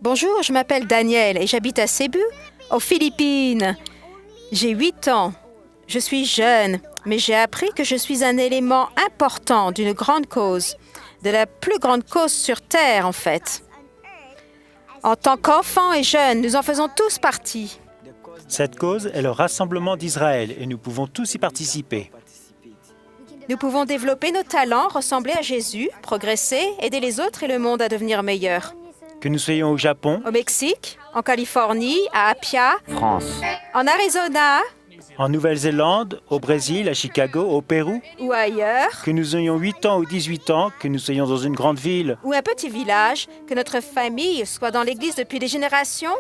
Bonjour, je m'appelle Daniel et j'habite à Cebu, aux Philippines. J'ai 8 ans. Je suis jeune, mais j'ai appris que je suis un élément important d'une grande cause, de la plus grande cause sur Terre, en fait. En tant qu'enfants et jeunes, nous en faisons tous partie. Cette cause est le rassemblement d'Israël et nous pouvons tous y participer. Nous pouvons développer nos talents, ressembler à Jésus, progresser, aider les autres et le monde à devenir meilleur. Que nous soyons au Japon, Au Mexique, en Californie, à Apia, France, en Arizona en Nouvelle-Zélande, au Brésil, à Chicago, au Pérou, ou ailleurs, que nous ayons 8 ans ou 18 ans, que nous soyons dans une grande ville, ou un petit village, que notre famille soit dans l'Église depuis des générations,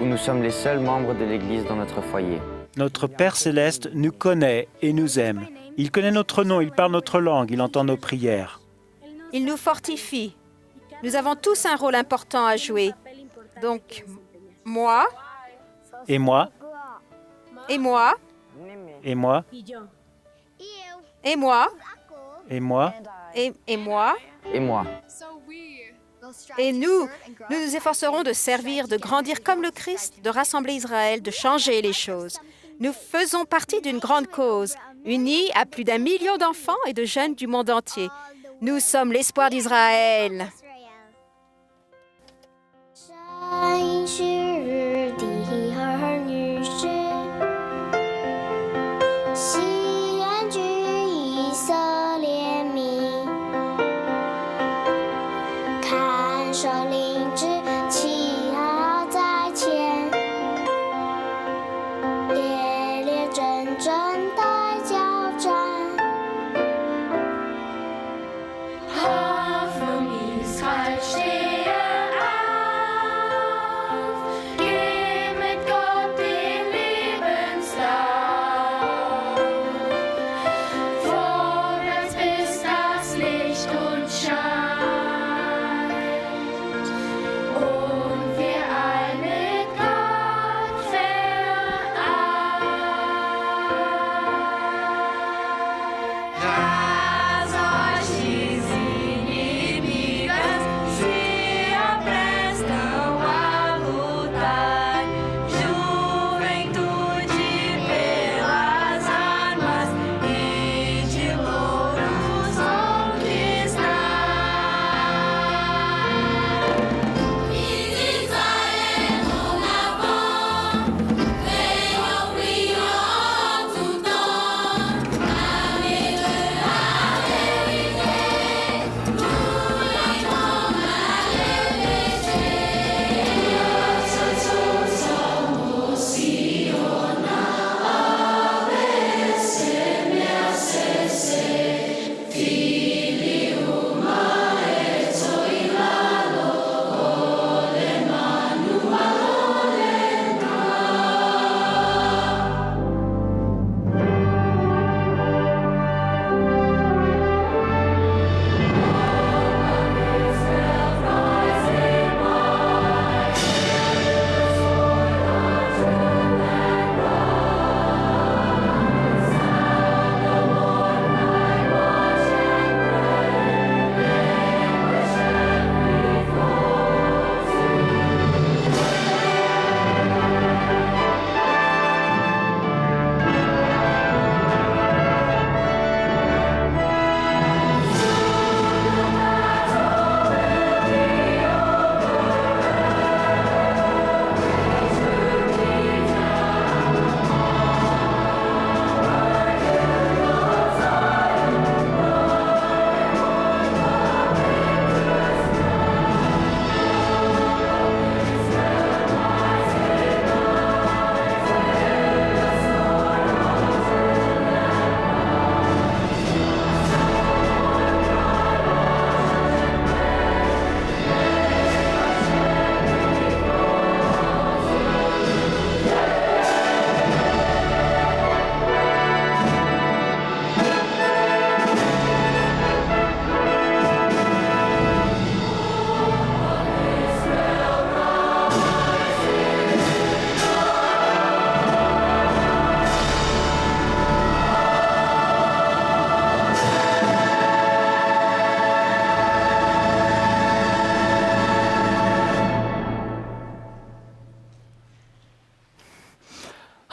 où nous sommes les seuls membres de l'Église dans notre foyer. notre Père céleste nous connaît et nous aime. Il connaît notre nom, il parle notre langue, il entend nos prières. il nous fortifie. Nous avons tous un rôle important à jouer. Donc, moi, Et moi, et moi, et moi, et moi, et moi, et moi, Et moi, et nous nous efforcerons de servir, de grandir comme le Christ, de rassembler Israël, de changer les choses. Nous faisons partie d'une grande cause, unie à plus d'1 million d'enfants et de jeunes du monde entier. Nous sommes l'espoir d'Israël. 神是日的儿女是，西安居以色列民，看守领之旗号在前，列列阵阵待交战。 Half from east,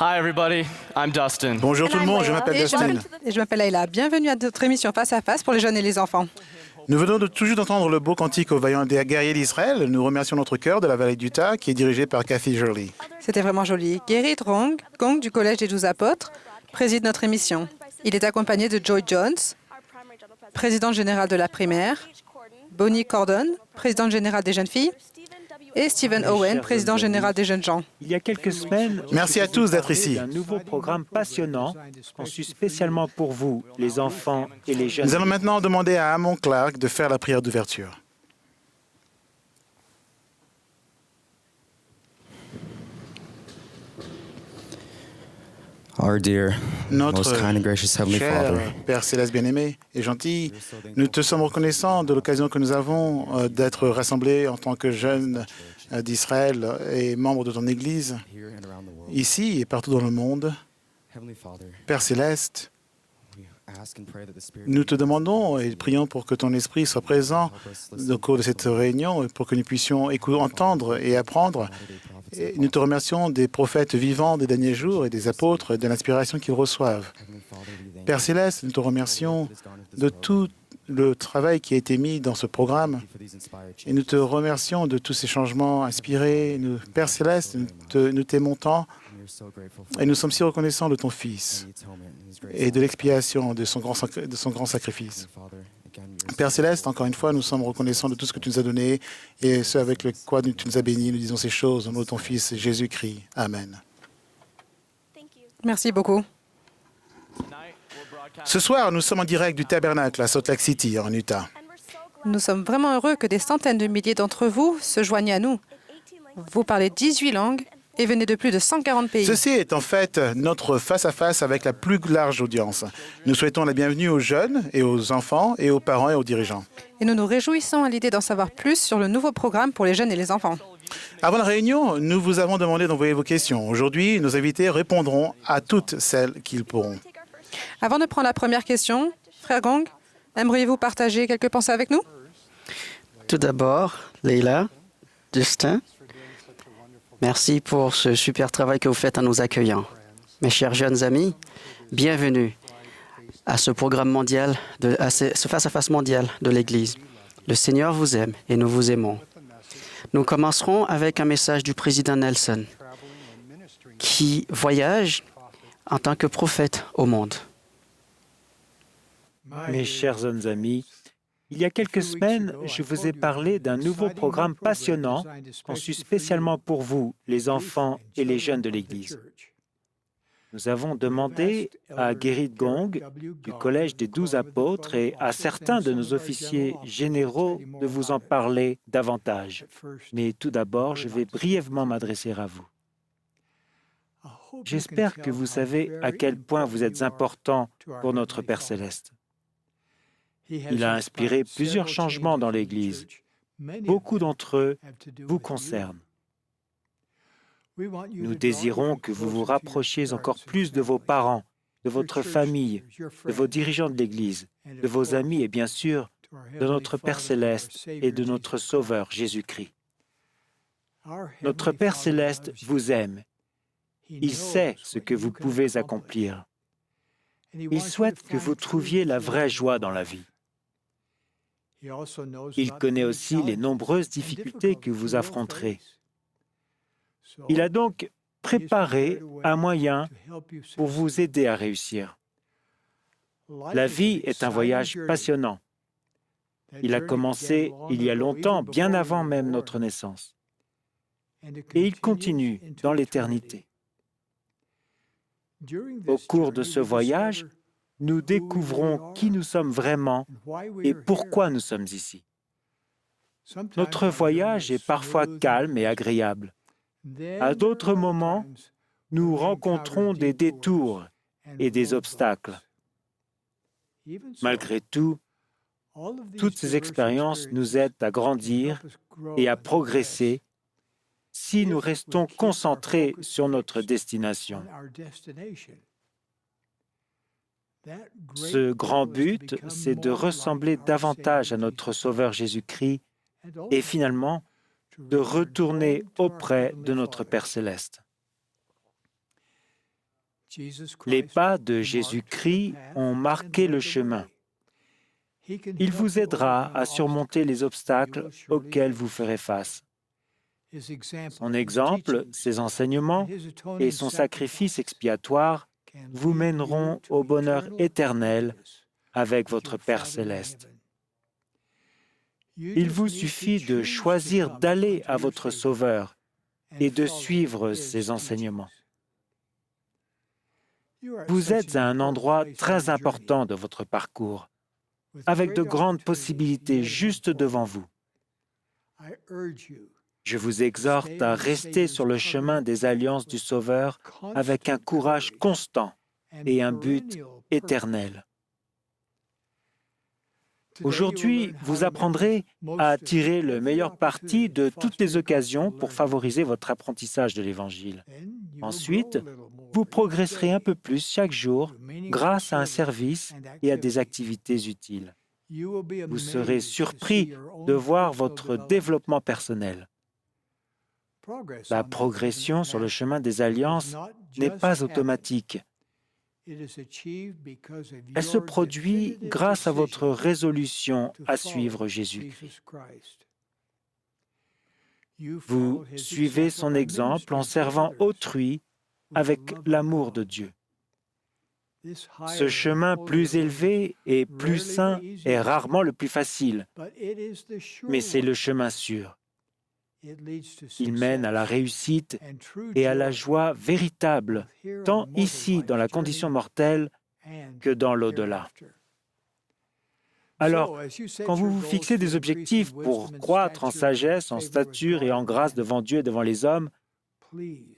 Hi everybody, I'm Dustin. Bonjour tout le monde, je m'appelle Dustin. Et je m'appelle Leila. Bienvenue à notre émission Face à Face pour les jeunes et les enfants. Nous venons de tout juste d'entendre le beau cantique aux vaillants des guerriers d'Israël. Nous remercions notre chœur de la vallée d'Utah qui est dirigé par Kathy Jolly. C'était vraiment joli. Gerrit Gong du Collège des 12 Apôtres préside notre émission. Il est accompagné de Joy Jones, présidente générale de la primaire, Bonnie Cordon, présidente générale des jeunes filles, et Stephen Owen, président général des jeunes gens. Il y a quelques semaines, Merci à tous d'être ici. un nouveau programme passionnant conçu spécialement pour vous, les enfants et les jeunes. Nous allons maintenant demander à Amon Clark de faire la prière d'ouverture. Our dear, Notre most kind and gracious Heavenly cher Father, Père Céleste bien-aimé et gentil, nous te sommes reconnaissants de l'occasion que nous avons d'être rassemblés en tant que jeunes d'Israël et membres de ton Église, here and around the world, ici et partout dans le monde. Heavenly Father, Père Céleste, we ask and pray that the Spirit nous te demandons et prions pour que ton esprit soit présent au cours de cette réunion et pour que nous puissions entendre et apprendre. Et nous te remercions des prophètes vivants des derniers jours et des apôtres et de l'inspiration qu'ils reçoivent. Père Céleste, nous te remercions de tout le travail qui a été mis dans ce programme et nous te remercions de tous ces changements inspirés. Père Céleste, nous t'aimons tant et nous sommes si reconnaissants de ton Fils et de l'expiation de son grand sacrifice. Père Céleste, encore une fois, nous sommes reconnaissants de tout ce que tu nous as donné et ce avec le quoi tu nous as bénis. Nous disons ces choses au nom de ton Fils, Jésus-Christ. Amen. Merci beaucoup. Ce soir, nous sommes en direct du Tabernacle à Salt Lake City, en Utah. Nous sommes vraiment heureux que des centaines de milliers d'entre vous se joignent à nous. Vous parlez 18 langues et venez de plus de 140 pays. Ceci est en fait notre face-à-face avec la plus large audience. Nous souhaitons la bienvenue aux jeunes et aux enfants et aux parents et aux dirigeants. Et nous nous réjouissons à l'idée d'en savoir plus sur le nouveau programme pour les jeunes et les enfants. Avant la réunion, nous vous avons demandé d'envoyer vos questions. Aujourd'hui, nos invités répondront à toutes celles qu'ils pourront. Avant de prendre la première question, frère Gong, aimeriez-vous partager quelques pensées avec nous? Tout d'abord, Leila, Justin, merci pour ce super travail que vous faites en nous accueillant. Mes chers jeunes amis, bienvenue à ce programme mondial, à ce face-à-face mondial de l'Église. Le Seigneur vous aime et nous vous aimons. Nous commencerons avec un message du président Nelson qui voyage en tant que prophète au monde. Mes chers jeunes amis, il y a quelques semaines, je vous ai parlé d'un nouveau programme passionnant conçu spécialement pour vous, les enfants et les jeunes de l'Église. Nous avons demandé à Gerrit Gong du Collège des 12 Apôtres et à certains de nos officiers généraux de vous en parler davantage. Mais tout d'abord, je vais brièvement m'adresser à vous. J'espère que vous savez à quel point vous êtes important pour notre Père Céleste. Il a inspiré plusieurs changements dans l'Église. Beaucoup d'entre eux vous concernent. Nous désirons que vous vous rapprochiez encore plus de vos parents, de votre famille, de vos dirigeants de l'Église, de vos amis et bien sûr de notre Père Céleste et de notre Sauveur Jésus-Christ. Notre Père Céleste vous aime. Il sait ce que vous pouvez accomplir. Il souhaite que vous trouviez la vraie joie dans la vie. Il connaît aussi les nombreuses difficultés que vous affronterez. Il a donc préparé un moyen pour vous aider à réussir. La vie est un voyage passionnant. Il a commencé il y a longtemps, bien avant même notre naissance. Et il continue dans l'éternité. Au cours de ce voyage, nous découvrons qui nous sommes vraiment et pourquoi nous sommes ici. Notre voyage est parfois calme et agréable. À d'autres moments, nous rencontrons des détours et des obstacles. Malgré tout, toutes ces expériences nous aident à grandir et à progresser si nous restons concentrés sur notre destination. Ce grand but, c'est de ressembler davantage à notre Sauveur Jésus-Christ et finalement de retourner auprès de notre Père Céleste. Les pas de Jésus-Christ ont marqué le chemin. Il vous aidera à surmonter les obstacles auxquels vous ferez face. Son exemple, ses enseignements et son sacrifice expiatoire vous mèneront au bonheur éternel avec votre Père céleste. Il vous suffit de choisir d'aller à votre Sauveur et de suivre ses enseignements. Vous êtes à un endroit très important de votre parcours, avec de grandes possibilités juste devant vous. Je vous exhorte à rester sur le chemin des alliances du Sauveur avec un courage constant et un but éternel. Aujourd'hui, vous apprendrez à tirer le meilleur parti de toutes les occasions pour favoriser votre apprentissage de l'Évangile. Ensuite, vous progresserez un peu plus chaque jour grâce à un service et à des activités utiles. Vous serez surpris de voir votre développement personnel. La progression sur le chemin des alliances n'est pas automatique. Elle se produit grâce à votre résolution à suivre Jésus-Christ. Vous suivez son exemple en servant autrui avec l'amour de Dieu. Ce chemin plus élevé et plus sain est rarement le plus facile, mais c'est le chemin sûr. Il mène à la réussite et à la joie véritable, tant ici dans la condition mortelle que dans l'au-delà. Alors, quand vous vous fixez des objectifs pour croître en sagesse, en stature et en grâce devant Dieu et devant les hommes,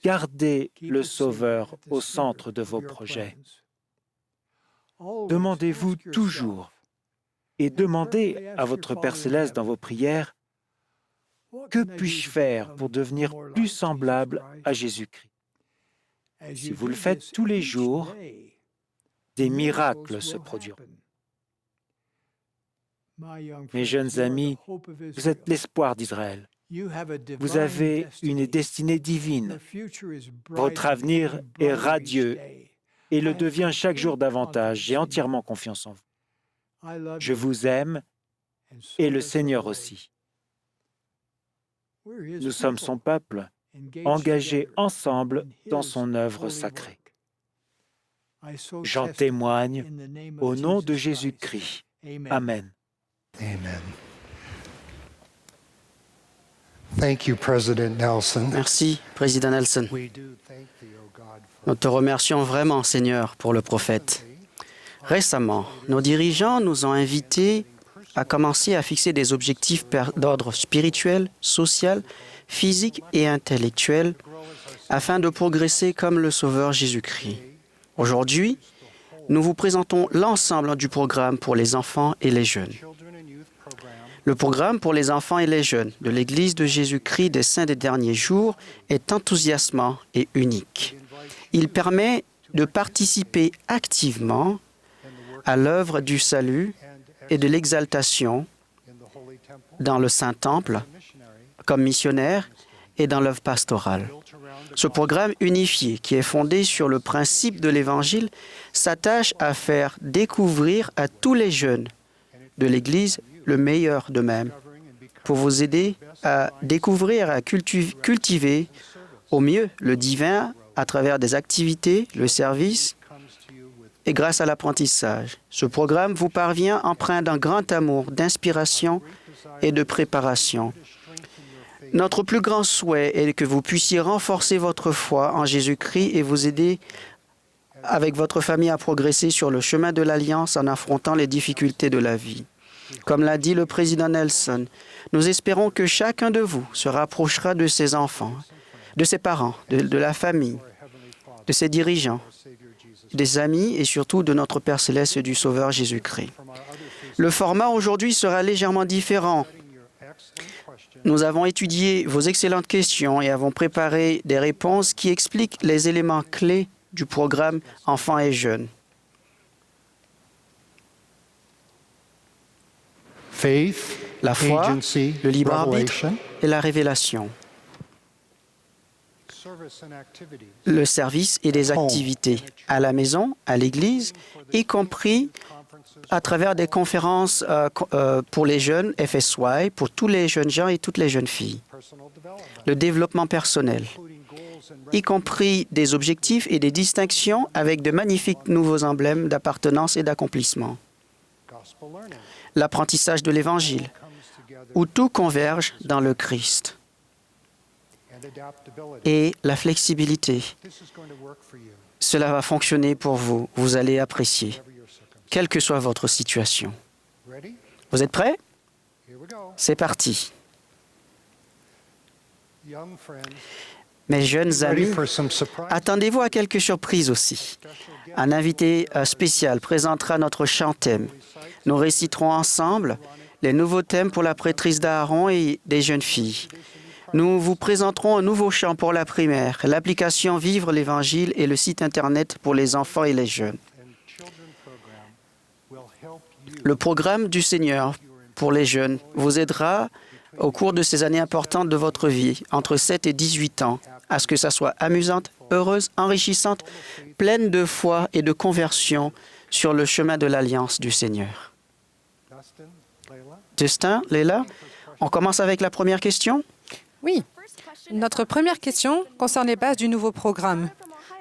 gardez le Sauveur au centre de vos projets. Demandez-vous toujours et demandez à votre Père céleste dans vos prières: que puis-je faire pour devenir plus semblable à Jésus-Christ? Si vous le faites tous les jours, des miracles se produiront. Mes jeunes amis, vous êtes l'espoir d'Israël. Vous avez une destinée divine. Votre avenir est radieux et le devient chaque jour davantage. J'ai entièrement confiance en vous. Je vous aime et le Seigneur aussi. Nous sommes son peuple, engagés ensemble dans son œuvre sacrée. J'en témoigne au nom de Jésus-Christ. Amen. Amen. Thank you, President Nelson. Merci, Président Nelson. Nous te remercions vraiment, Seigneur, pour le prophète. Récemment, nos dirigeants nous ont invités à commencer à fixer des objectifs d'ordre spirituel, social, physique et intellectuel afin de progresser comme le Sauveur Jésus-Christ. Aujourd'hui, nous vous présentons l'ensemble du programme pour les enfants et les jeunes. Le programme pour les enfants et les jeunes de l'Église de Jésus-Christ des Saints des Derniers Jours est enthousiasmant et unique. Il permet de participer activement à l'œuvre du salut et de l'exaltation dans le Saint-Temple, comme missionnaire et dans l'œuvre pastorale. Ce programme unifié, qui est fondé sur le principe de l'Évangile, s'attache à faire découvrir à tous les jeunes de l'Église le meilleur d'eux-mêmes, pour vous aider à découvrir et à cultiver au mieux le divin à travers des activités, le service et grâce à l'apprentissage. Ce programme vous parvient empreint d'un grand amour, d'inspiration et de préparation. Notre plus grand souhait est que vous puissiez renforcer votre foi en Jésus-Christ et vous aider avec votre famille à progresser sur le chemin de l'Alliance en affrontant les difficultés de la vie. Comme l'a dit le président Nelson, nous espérons que chacun de vous se rapprochera de ses enfants, de ses parents, de la famille, de ses dirigeants, des amis et surtout de notre Père céleste et du Sauveur Jésus-Christ. Le format aujourd'hui sera légèrement différent. Nous avons étudié vos excellentes questions et avons préparé des réponses qui expliquent les éléments clés du programme Enfants et Jeunes. La foi, le libre arbitre et la révélation. le service et les activités à la maison, à l'église, y compris à travers des conférences pour les jeunes FSY, pour tous les jeunes gens et toutes les jeunes filles. Le développement personnel, y compris des objectifs et des distinctions avec de magnifiques nouveaux emblèmes d'appartenance et d'accomplissement. L'apprentissage de l'Évangile, où tout converge dans le Christ. Et la flexibilité. Cela va fonctionner pour vous. Vous allez apprécier, quelle que soit votre situation. Vous êtes prêts? C'est parti. Mes jeunes amis, attendez-vous à quelques surprises aussi. Un invité spécial présentera notre chant thème. Nous réciterons ensemble les nouveaux thèmes pour la prêtrise d'Aaron et des jeunes filles. Nous vous présenterons un nouveau chant pour la primaire, l'application Vivre l'Évangile et le site Internet pour les enfants et les jeunes. Le programme du Seigneur pour les jeunes vous aidera au cours de ces années importantes de votre vie, entre 7 et 18 ans, à ce que ça soit amusante, heureuse, enrichissante, pleine de foi et de conversion sur le chemin de l'alliance du Seigneur. Justin, Leila, on commence avec la première question? Oui. Notre première question concerne les bases du nouveau programme.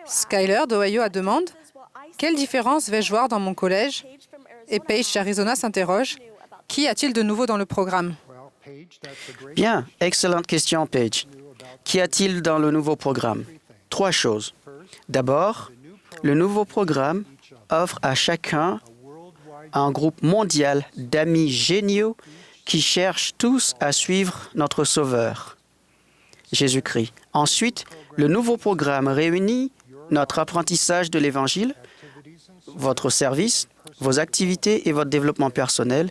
Skyler d'Ohio demande « Quelle différence vais-je voir dans mon collège ?» Et Paige d'Arizona s'interroge « Qu'y a-t-il de nouveau dans le programme ?» Bien, excellente question, Paige. Qu'y a-t-il dans le nouveau programme? 3 choses. D'abord, le nouveau programme offre à chacun un groupe mondial d'amis géniaux qui cherchent tous à suivre notre Sauveur, Jésus-Christ. Ensuite, le nouveau programme réunit notre apprentissage de l'Évangile, votre service, vos activités et votre développement personnel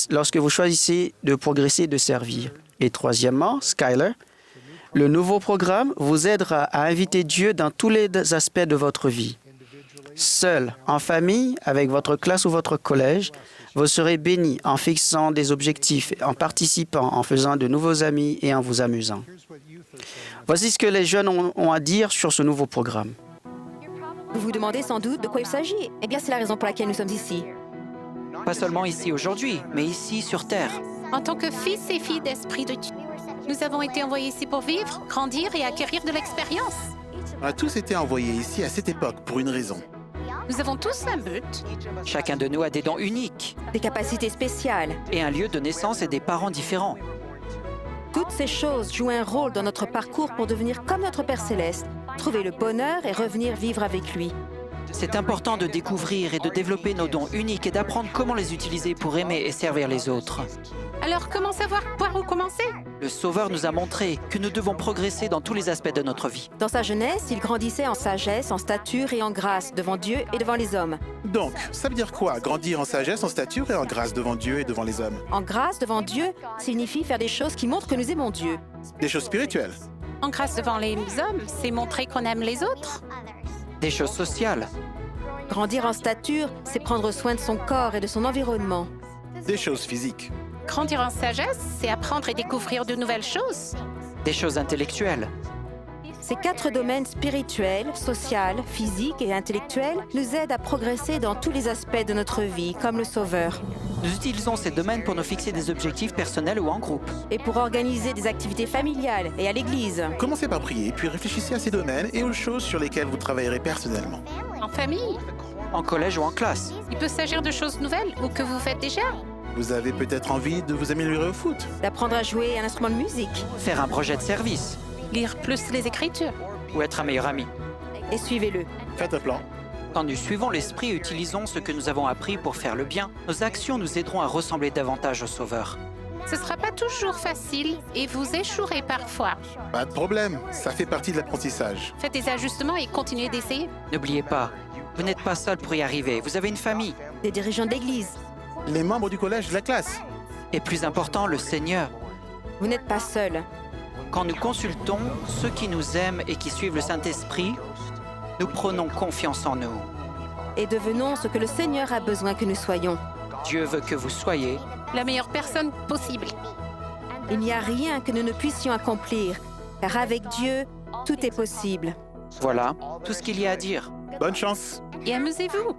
lorsque vous choisissez de progresser et de servir. Et troisièmement, Skyler, le nouveau programme vous aidera à inviter Dieu dans tous les aspects de votre vie. Seul, en famille, avec votre classe ou votre collège, vous serez béni en fixant des objectifs, en participant, en faisant de nouveaux amis et en vous amusant. Voici ce que les jeunes ont à dire sur ce nouveau programme. Vous vous demandez sans doute de quoi il s'agit. Eh bien, c'est la raison pour laquelle nous sommes ici. Pas seulement ici aujourd'hui, mais ici sur Terre. En tant que fils et filles d'Esprit de Dieu, nous avons été envoyés ici pour vivre, grandir et acquérir de l'expérience. On a tous été envoyés ici à cette époque pour une raison. Nous avons tous un but. Chacun de nous a des dons uniques. Des capacités spéciales. Et un lieu de naissance et des parents différents. Toutes ces choses jouent un rôle dans notre parcours pour devenir comme notre Père Céleste, trouver le bonheur et revenir vivre avec lui. C'est important de découvrir et de développer nos dons uniques et d'apprendre comment les utiliser pour aimer et servir les autres. Alors, comment savoir par où commencer? Le Sauveur nous a montré que nous devons progresser dans tous les aspects de notre vie. Dans sa jeunesse, il grandissait en sagesse, en stature et en grâce devant Dieu et devant les hommes. Donc, ça veut dire quoi, grandir en sagesse, en stature et en grâce devant Dieu et devant les hommes? En grâce devant Dieu signifie faire des choses qui montrent que nous aimons Dieu. Des choses spirituelles. En grâce devant les hommes, c'est montrer qu'on aime les autres. Des choses sociales. Grandir en stature, c'est prendre soin de son corps et de son environnement. Des choses physiques. Grandir en sagesse, c'est apprendre et découvrir de nouvelles choses. Des choses intellectuelles. Ces 4 domaines spirituels, social, physique et intellectuel nous aident à progresser dans tous les aspects de notre vie, comme le Sauveur. Nous utilisons ces domaines pour nous fixer des objectifs personnels ou en groupe. Et pour organiser des activités familiales et à l'église. Commencez par prier, puis réfléchissez à ces domaines et aux choses sur lesquelles vous travaillerez personnellement. En famille. En collège ou en classe. Il peut s'agir de choses nouvelles ou que vous faites déjà. Vous avez peut-être envie de vous améliorer au foot. D'apprendre à jouer un instrument de musique. Faire un projet de service. Lire plus les Écritures. Ou être un meilleur ami. Et suivez-le. Faites un plan. Quand nous suivons l'Esprit et utilisons ce que nous avons appris pour faire le bien, nos actions nous aideront à ressembler davantage au Sauveur. Ce ne sera pas toujours facile et vous échouerez parfois. Pas de problème, ça fait partie de l'apprentissage. Faites des ajustements et continuez d'essayer. N'oubliez pas, vous n'êtes pas seul pour y arriver, vous avez une famille. Des dirigeants d'église. Les membres du collège de la classe. Et plus important, le Seigneur. Vous n'êtes pas seul. Quand nous consultons ceux qui nous aiment et qui suivent le Saint-Esprit, nous prenons confiance en nous. Et devenons ce que le Seigneur a besoin que nous soyons. Dieu veut que vous soyez la meilleure personne possible. Il n'y a rien que nous ne puissions accomplir, car avec Dieu, Tout est possible. Voilà tout ce qu'il y a à dire. Bonne chance. Et amusez-vous.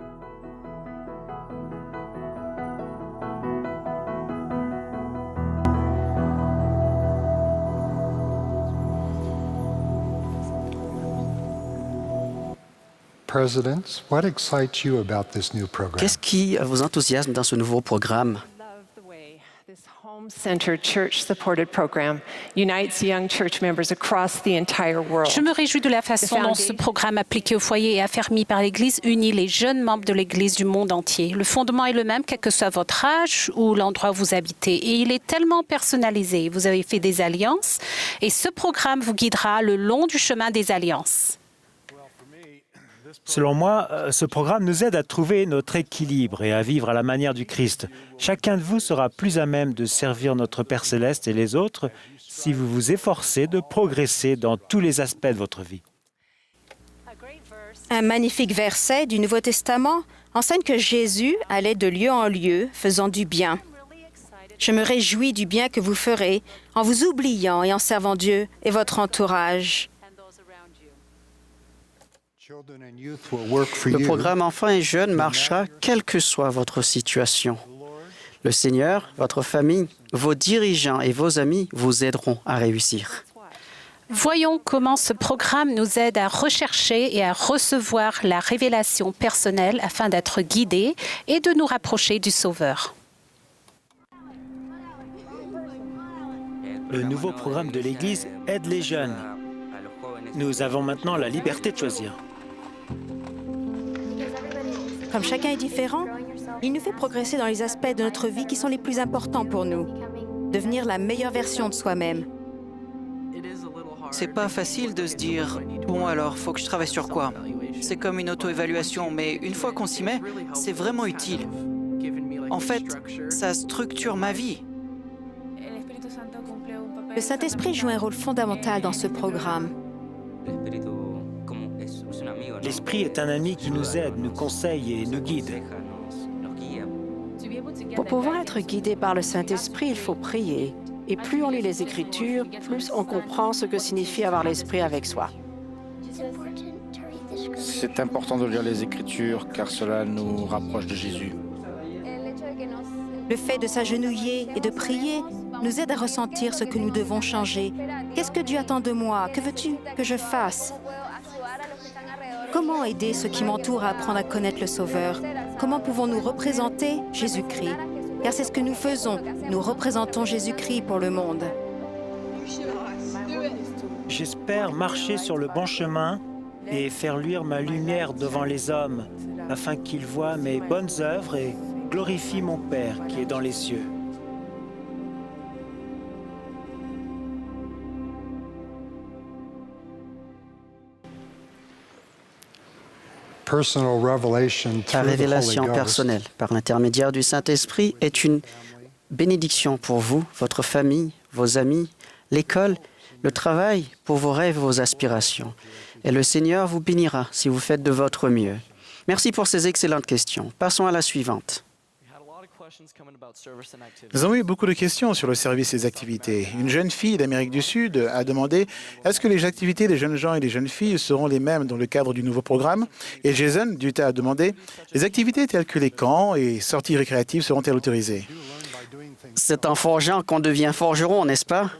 Presidents, what excites you about this new program? Qu'est-ce qui vous enthousiasme dans ce nouveau programme? Home-centered church-supported program unites young church members across the entire world. Je me réjouis de la façon dont ce programme appliqué au foyer et affermi par l'Église unit les jeunes membres de l'Église du monde entier. Le fondement est le même, quel que soit votre âge ou l'endroit où vous habitez. Et il est tellement personnalisé. Vous avez fait des alliances et ce programme vous guidera le long du chemin des alliances. Selon moi, ce programme nous aide à trouver notre équilibre et à vivre à la manière du Christ. Chacun de vous sera plus à même de servir notre Père céleste et les autres si vous vous efforcez de progresser dans tous les aspects de votre vie. Un magnifique verset du Nouveau Testament enseigne que Jésus allait de lieu en lieu faisant du bien. Je me réjouis du bien que vous ferez en vous oubliant et en servant Dieu et votre entourage. Le programme Enfants et Jeunes marchera quelle que soit votre situation. Le Seigneur, votre famille, vos dirigeants et vos amis vous aideront à réussir. Voyons comment ce programme nous aide à rechercher et à recevoir la révélation personnelle afin d'être guidés et de nous rapprocher du Sauveur. Le nouveau programme de l'Église aide les jeunes. Nous avons maintenant la liberté de choisir. Comme chacun est différent, il nous fait progresser dans les aspects de notre vie qui sont les plus importants pour nous. Devenir la meilleure version de soi-même. C'est pas facile de se dire « Bon alors, faut que je travaille sur quoi ?» C'est comme une auto-évaluation, mais une fois qu'on s'y met, c'est vraiment utile. En fait, ça structure ma vie. Le Saint-Esprit joue un rôle fondamental dans ce programme. L'Esprit est un ami qui nous aide, nous conseille et nous guide. Pour pouvoir être guidé par le Saint-Esprit, il faut prier. Et plus on lit les Écritures, plus on comprend ce que signifie avoir l'Esprit avec soi. C'est important de lire les Écritures car cela nous rapproche de Jésus. Le fait de s'agenouiller et de prier nous aide à ressentir ce que nous devons changer. Qu'est-ce que Dieu attend de moi? Que veux-tu que je fasse? Comment aider ceux qui m'entourent à apprendre à connaître le Sauveur? Comment pouvons-nous représenter Jésus-Christ? Car c'est ce que nous faisons. Nous représentons Jésus-Christ pour le monde. J'espère marcher sur le bon chemin et faire luire ma lumière devant les hommes, afin qu'ils voient mes bonnes œuvres et glorifient mon Père qui est dans les cieux. La révélation personnelle par l'intermédiaire du Saint-Esprit est une bénédiction pour vous, votre famille, vos amis, l'école, le travail, pour vos rêves et vos aspirations. Et le Seigneur vous bénira si vous faites de votre mieux. Merci pour ces excellentes questions. Passons à la suivante. Nous avons eu beaucoup de questions sur le service et les activités. Une jeune fille d'Amérique du Sud a demandé « Est-ce que les activités des jeunes gens et des jeunes filles seront les mêmes dans le cadre du nouveau programme ?» Et Jason d'Utah a demandé « Les activités telles que les camps et sorties récréatives seront-elles autorisées ?» C'est en forgeant qu'on devient forgeron, n'est-ce pas?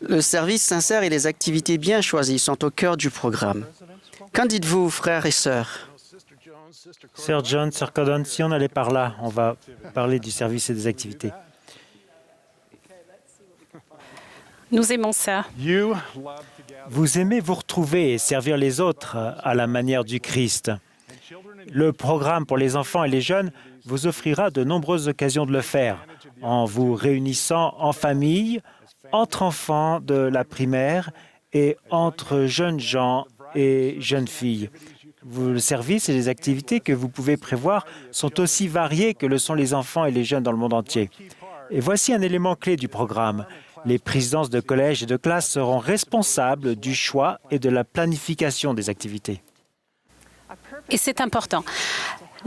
Le service sincère et les activités bien choisies sont au cœur du programme. Qu'en dites-vous, frères et sœurs? Sir John, Sir Cordon, si on allait par là, on va parler du service et des activités. Nous aimons ça. Vous aimez vous retrouver et servir les autres à la manière du Christ. Le programme pour les enfants et les jeunes vous offrira de nombreuses occasions de le faire, en vous réunissant en famille, entre enfants de la primaire et entre jeunes gens et jeunes filles. Le service et les activités que vous pouvez prévoir sont aussi variés que le sont les enfants et les jeunes dans le monde entier. Et voici un élément clé du programme. Les présidences de collèges et de classes seront responsables du choix et de la planification des activités. Et c'est important.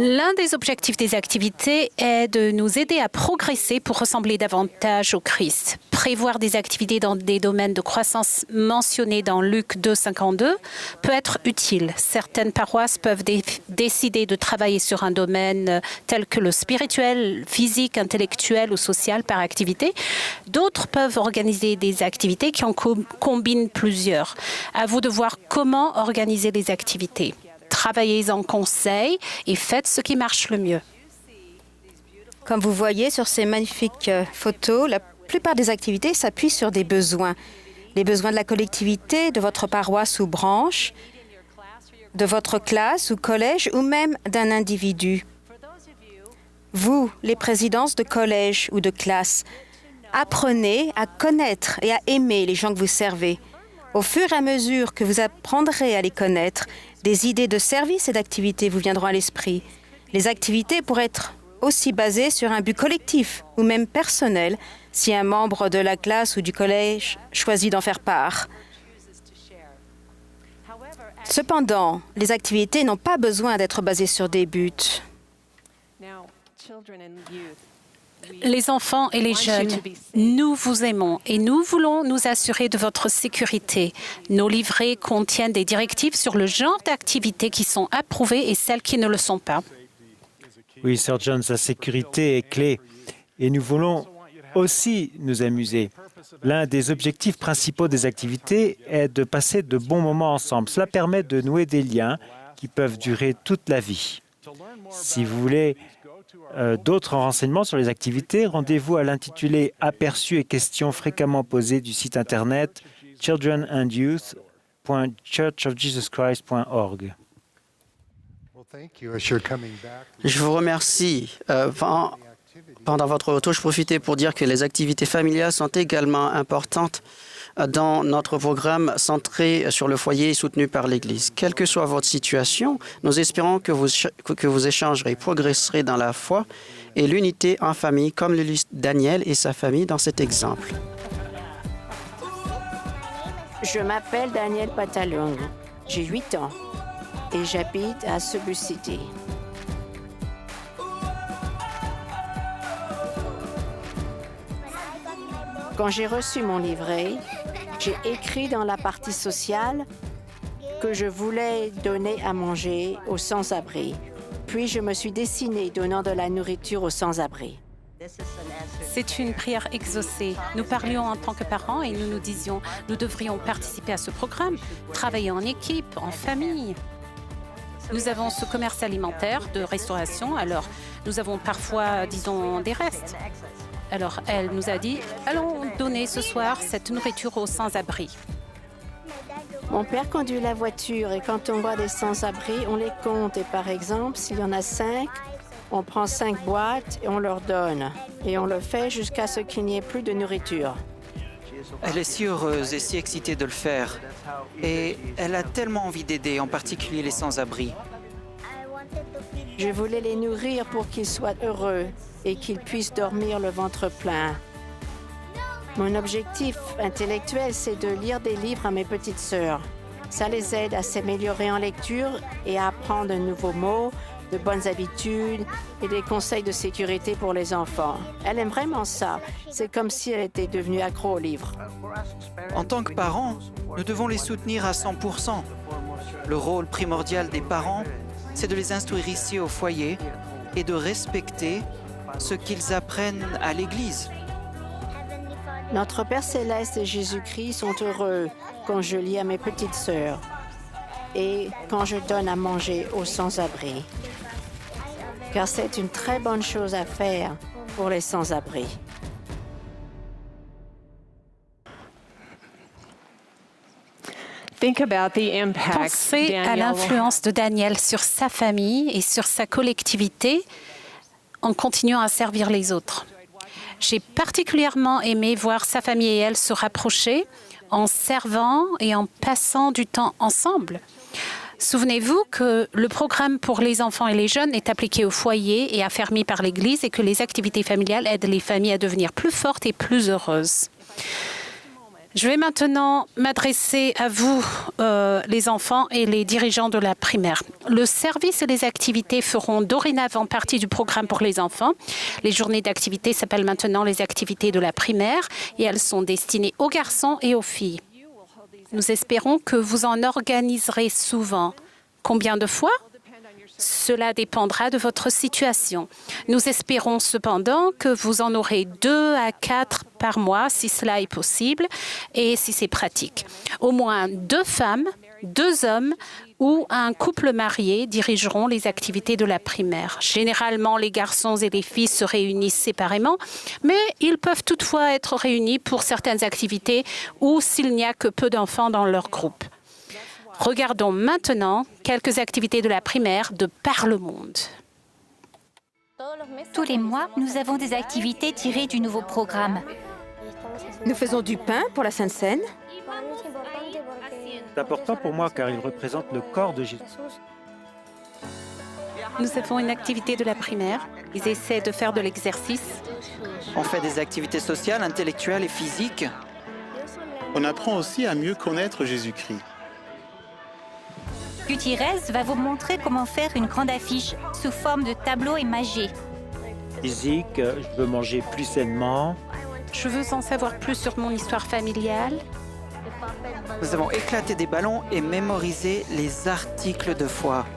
L'un des objectifs des activités est de nous aider à progresser pour ressembler davantage au Christ. Prévoir des activités dans des domaines de croissance mentionnés dans Luc 2,52 peut être utile. Certaines paroisses peuvent décider de travailler sur un domaine tel que le spirituel, physique, intellectuel ou social par activité. D'autres peuvent organiser des activités qui en combinent plusieurs. À vous de voir comment organiser les activités. Travaillez en conseil et faites ce qui marche le mieux. Comme vous voyez sur ces magnifiques photos, la plupart des activités s'appuient sur des besoins. Les besoins de la collectivité, de votre paroisse ou branche, de votre classe ou collège ou même d'un individu. Vous, les présidences de collège ou de classe, apprenez à connaître et à aimer les gens que vous servez. Au fur et à mesure que vous apprendrez à les connaître, des idées de services et d'activités vous viendront à l'esprit. Les activités pourraient être aussi basées sur un but collectif ou même personnel si un membre de la classe ou du collège choisit d'en faire part. Cependant, les activités n'ont pas besoin d'être basées sur des buts. Les enfants et les jeunes, nous vous aimons et nous voulons nous assurer de votre sécurité. Nos livrets contiennent des directives sur le genre d'activités qui sont approuvées et celles qui ne le sont pas. Oui, Sir John, sa sécurité est clé et nous voulons aussi nous amuser. L'un des objectifs principaux des activités est de passer de bons moments ensemble. Cela permet de nouer des liens qui peuvent durer toute la vie. Si vous voulez d'autres renseignements sur les activités, rendez-vous à l'intitulé « Aperçus et questions fréquemment posées » du site Internet childrenandyouth.churchofjesuschrist.org. Je vous remercie. Pendant votre retour, je profitais pour dire que les activités familiales sont également importantes dans notre programme centré sur le foyer et soutenu par l'Église. Quelle que soit votre situation, nous espérons que vous échangerez, progresserez dans la foi et l'unité en famille, comme l'illustre Daniel et sa famille dans cet exemple. Je m'appelle Daniel Patalung. J'ai 8 ans et j'habite à Cebu City. Quand j'ai reçu mon livret, j'ai écrit dans la partie sociale que je voulais donner à manger aux sans-abri. Puis je me suis dessinée donnant de la nourriture aux sans-abri. C'est une prière exaucée. Nous parlions en tant que parents et nous nous disions, nous devrions participer à ce programme, travailler en équipe, en famille. Nous avons ce commerce alimentaire de restauration, alors nous avons parfois, disons, des restes. Alors, elle nous a dit, allons donner ce soir cette nourriture aux sans-abri. Mon père conduit la voiture et quand on voit des sans-abri, on les compte. Et par exemple, s'il y en a 5, on prend 5 boîtes et on leur donne. Et on le fait jusqu'à ce qu'il n'y ait plus de nourriture. Elle est si heureuse et si excitée de le faire. Et elle a tellement envie d'aider, en particulier les sans-abri. Je voulais les nourrir pour qu'ils soient heureux et qu'ils puissent dormir le ventre plein. Mon objectif intellectuel, c'est de lire des livres à mes petites sœurs. Ça les aide à s'améliorer en lecture et à apprendre de nouveaux mots, de bonnes habitudes et des conseils de sécurité pour les enfants. Elle aime vraiment ça. C'est comme si elle était devenue accro aux livres. En tant que parents, nous devons les soutenir à 100%. Le rôle primordial des parents, c'est de les instruire ici au foyer et de respecter ce qu'ils apprennent à l'Église. Notre Père Céleste et Jésus-Christ sont heureux quand je lis à mes petites sœurs et quand je donne à manger aux sans-abri. Car c'est une très bonne chose à faire pour les sans-abri. Pensez à l'influence de Daniel sur sa famille et sur sa collectivité en continuant à servir les autres. J'ai particulièrement aimé voir sa famille et elle se rapprocher en servant et en passant du temps ensemble. Souvenez-vous que le programme pour les enfants et les jeunes est appliqué au foyer et affermi par l'Église et que les activités familiales aident les familles à devenir plus fortes et plus heureuses. Je vais maintenant m'adresser à vous, les enfants et les dirigeants de la primaire. Le service et les activités feront dorénavant partie du programme pour les enfants. Les journées d'activité s'appellent maintenant les activités de la primaire et elles sont destinées aux garçons et aux filles. Nous espérons que vous en organiserez souvent. Combien de fois? Cela dépendra de votre situation. Nous espérons cependant que vous en aurez 2 à 4 par mois, si cela est possible et si c'est pratique. Au moins 2 femmes, 2 hommes ou un couple marié dirigeront les activités de la primaire. Généralement, les garçons et les filles se réunissent séparément, mais ils peuvent toutefois être réunis pour certaines activités ou s'il n'y a que peu d'enfants dans leur groupe. Regardons maintenant quelques activités de la primaire de par le monde. Tous les mois, nous avons des activités tirées du nouveau programme. Nous faisons du pain pour la Sainte Seine. C'est important pour moi car il représente le corps de Jésus. Nous avons une activité de la primaire. Ils essaient de faire de l'exercice. On fait des activités sociales, intellectuelles et physiques. On apprend aussi à mieux connaître Jésus-Christ. Gutiérrez va vous montrer comment faire une grande affiche sous forme de tableau émagé. Physique, je veux manger plus sainement. Je veux en savoir plus sur mon histoire familiale. Nous avons éclaté des ballons et mémorisé les articles de foi.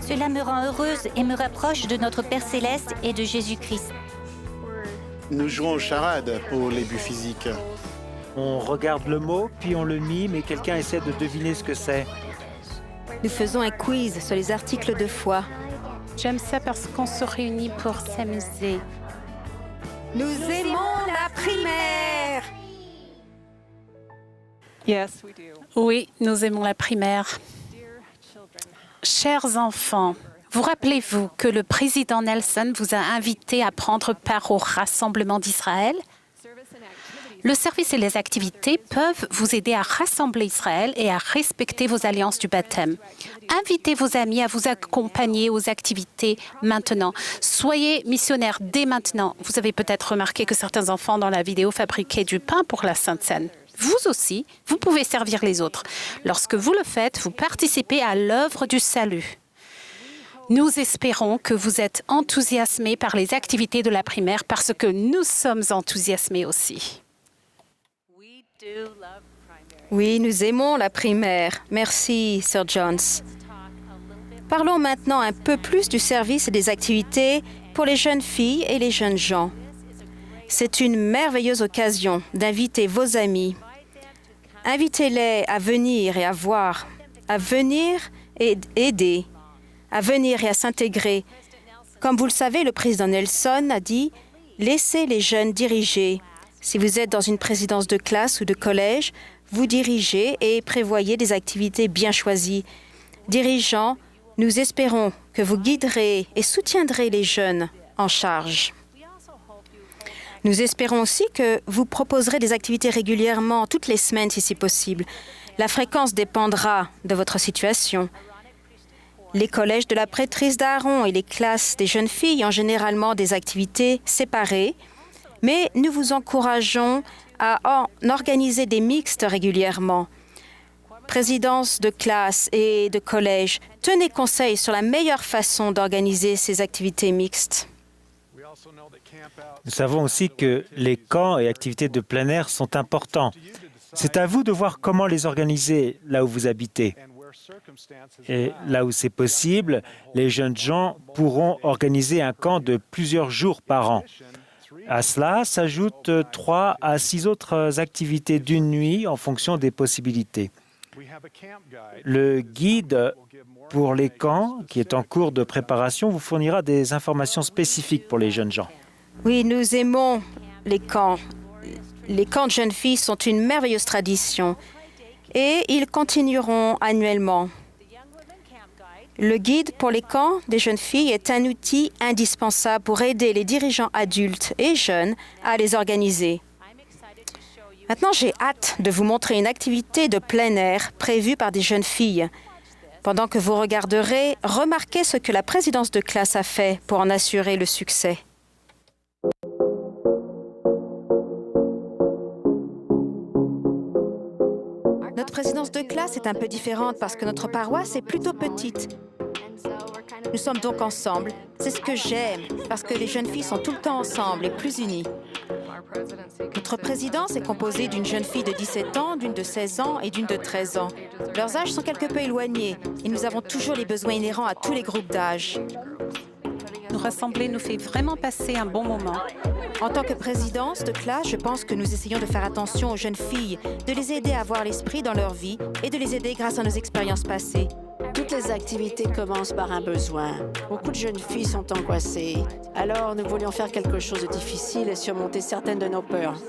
Cela me rend heureuse et me rapproche de notre Père Céleste et de Jésus-Christ. Nous jouons aux charades pour les buts physiques. On regarde le mot, puis on le mime et quelqu'un essaie de deviner ce que c'est. Nous faisons un quiz sur les articles de foi. J'aime ça parce qu'on se réunit pour s'amuser. Nous aimons la primaire. Oui, nous aimons la primaire. Chers enfants, vous rappelez-vous que le président Nelson vous a invité à prendre part au rassemblement d'Israël? Le service et les activités peuvent vous aider à rassembler Israël et à respecter vos alliances du baptême. Invitez vos amis à vous accompagner aux activités maintenant. Soyez missionnaires dès maintenant. Vous avez peut-être remarqué que certains enfants dans la vidéo fabriquaient du pain pour la Sainte Seine. Vous aussi, vous pouvez servir les autres. Lorsque vous le faites, vous participez à l'œuvre du salut. Nous espérons que vous êtes enthousiasmés par les activités de la primaire parce que nous sommes enthousiasmés aussi. Oui, nous aimons la primaire. Merci, Sir Jones. Parlons maintenant un peu plus du service et des activités pour les jeunes filles et les jeunes gens. C'est une merveilleuse occasion d'inviter vos amis. Invitez-les à venir et à voir, à venir et aider, à venir et à s'intégrer. Comme vous le savez, le président Nelson a dit « Laissez les jeunes diriger ». Si vous êtes dans une présidence de classe ou de collège, vous dirigez et prévoyez des activités bien choisies. Dirigeants, nous espérons que vous guiderez et soutiendrez les jeunes en charge. Nous espérons aussi que vous proposerez des activités régulièrement, toutes les semaines si c'est possible. La fréquence dépendra de votre situation. Les collèges de la prêtrise d'Aaron et les classes des jeunes filles ont généralement des activités séparées, mais nous vous encourageons à en organiser des mixtes régulièrement. Présidence de classe et de collège, tenez conseil sur la meilleure façon d'organiser ces activités mixtes. Nous savons aussi que les camps et activités de plein air sont importants. C'est à vous de voir comment les organiser là où vous habitez. Et là où c'est possible, les jeunes gens pourront organiser un camp de plusieurs jours par an. À cela s'ajoutent 3 à 6 autres activités d'une nuit en fonction des possibilités. Le guide pour les camps, qui est en cours de préparation, vous fournira des informations spécifiques pour les jeunes gens. Oui, nous aimons les camps. Les camps de jeunes filles sont une merveilleuse tradition et ils continueront annuellement. Le guide pour les camps des jeunes filles est un outil indispensable pour aider les dirigeants adultes et jeunes à les organiser. Maintenant, j'ai hâte de vous montrer une activité de plein air prévue par des jeunes filles. Pendant que vous regarderez, remarquez ce que la présidence de classe a fait pour en assurer le succès. classe est un peu différente parce que notre paroisse est plutôt petite. Nous sommes donc ensemble. C'est ce que j'aime, parce que les jeunes filles sont tout le temps ensemble et plus unies. Notre présidence est composée d'une jeune fille de 17 ans, d'une de 16 ans et d'une de 13 ans. Leurs âges sont quelque peu éloignés et nous avons toujours les besoins inhérents à tous les groupes d'âge. Nous rassembler nous fait vraiment passer un bon moment. En tant que présidence de classe, je pense que nous essayons de faire attention aux jeunes filles, de les aider à avoir l'esprit dans leur vie et de les aider grâce à nos expériences passées. Toutes les activités commencent par un besoin. Beaucoup de jeunes filles sont angoissées. Alors, nous voulions faire quelque chose de difficile et surmonter certaines de nos peurs.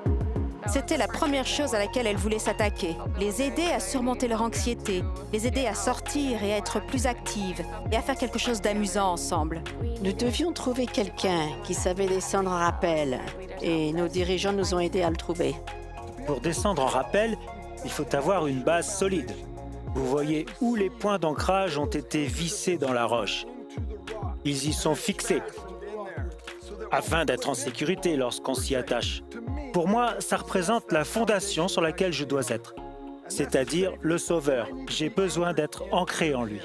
C'était la première chose à laquelle elles voulaient s'attaquer. Les aider à surmonter leur anxiété, les aider à sortir et à être plus actives et à faire quelque chose d'amusant ensemble. Nous devions trouver quelqu'un qui savait descendre en rappel et nos dirigeants nous ont aidés à le trouver. Pour descendre en rappel, il faut avoir une base solide. Vous voyez où les points d'ancrage ont été vissés dans la roche. Ils y sont fixés, afin d'être en sécurité lorsqu'on s'y attache. Pour moi, ça représente la fondation sur laquelle je dois être, c'est-à-dire le Sauveur. J'ai besoin d'être ancré en lui.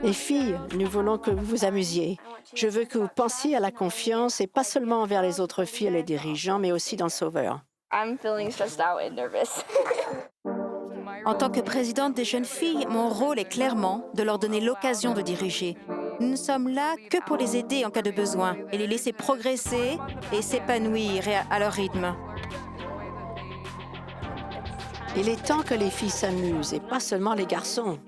Les filles, nous voulons que vous vous amusiez. Je veux que vous pensiez à la confiance et pas seulement envers les autres filles et les dirigeants, mais aussi dans le Sauveur. En tant que présidente des jeunes filles, mon rôle est clairement de leur donner l'occasion de diriger. Nous ne sommes là que pour les aider en cas de besoin et les laisser progresser et s'épanouir à leur rythme. Il est temps que les filles s'amusent et pas seulement les garçons.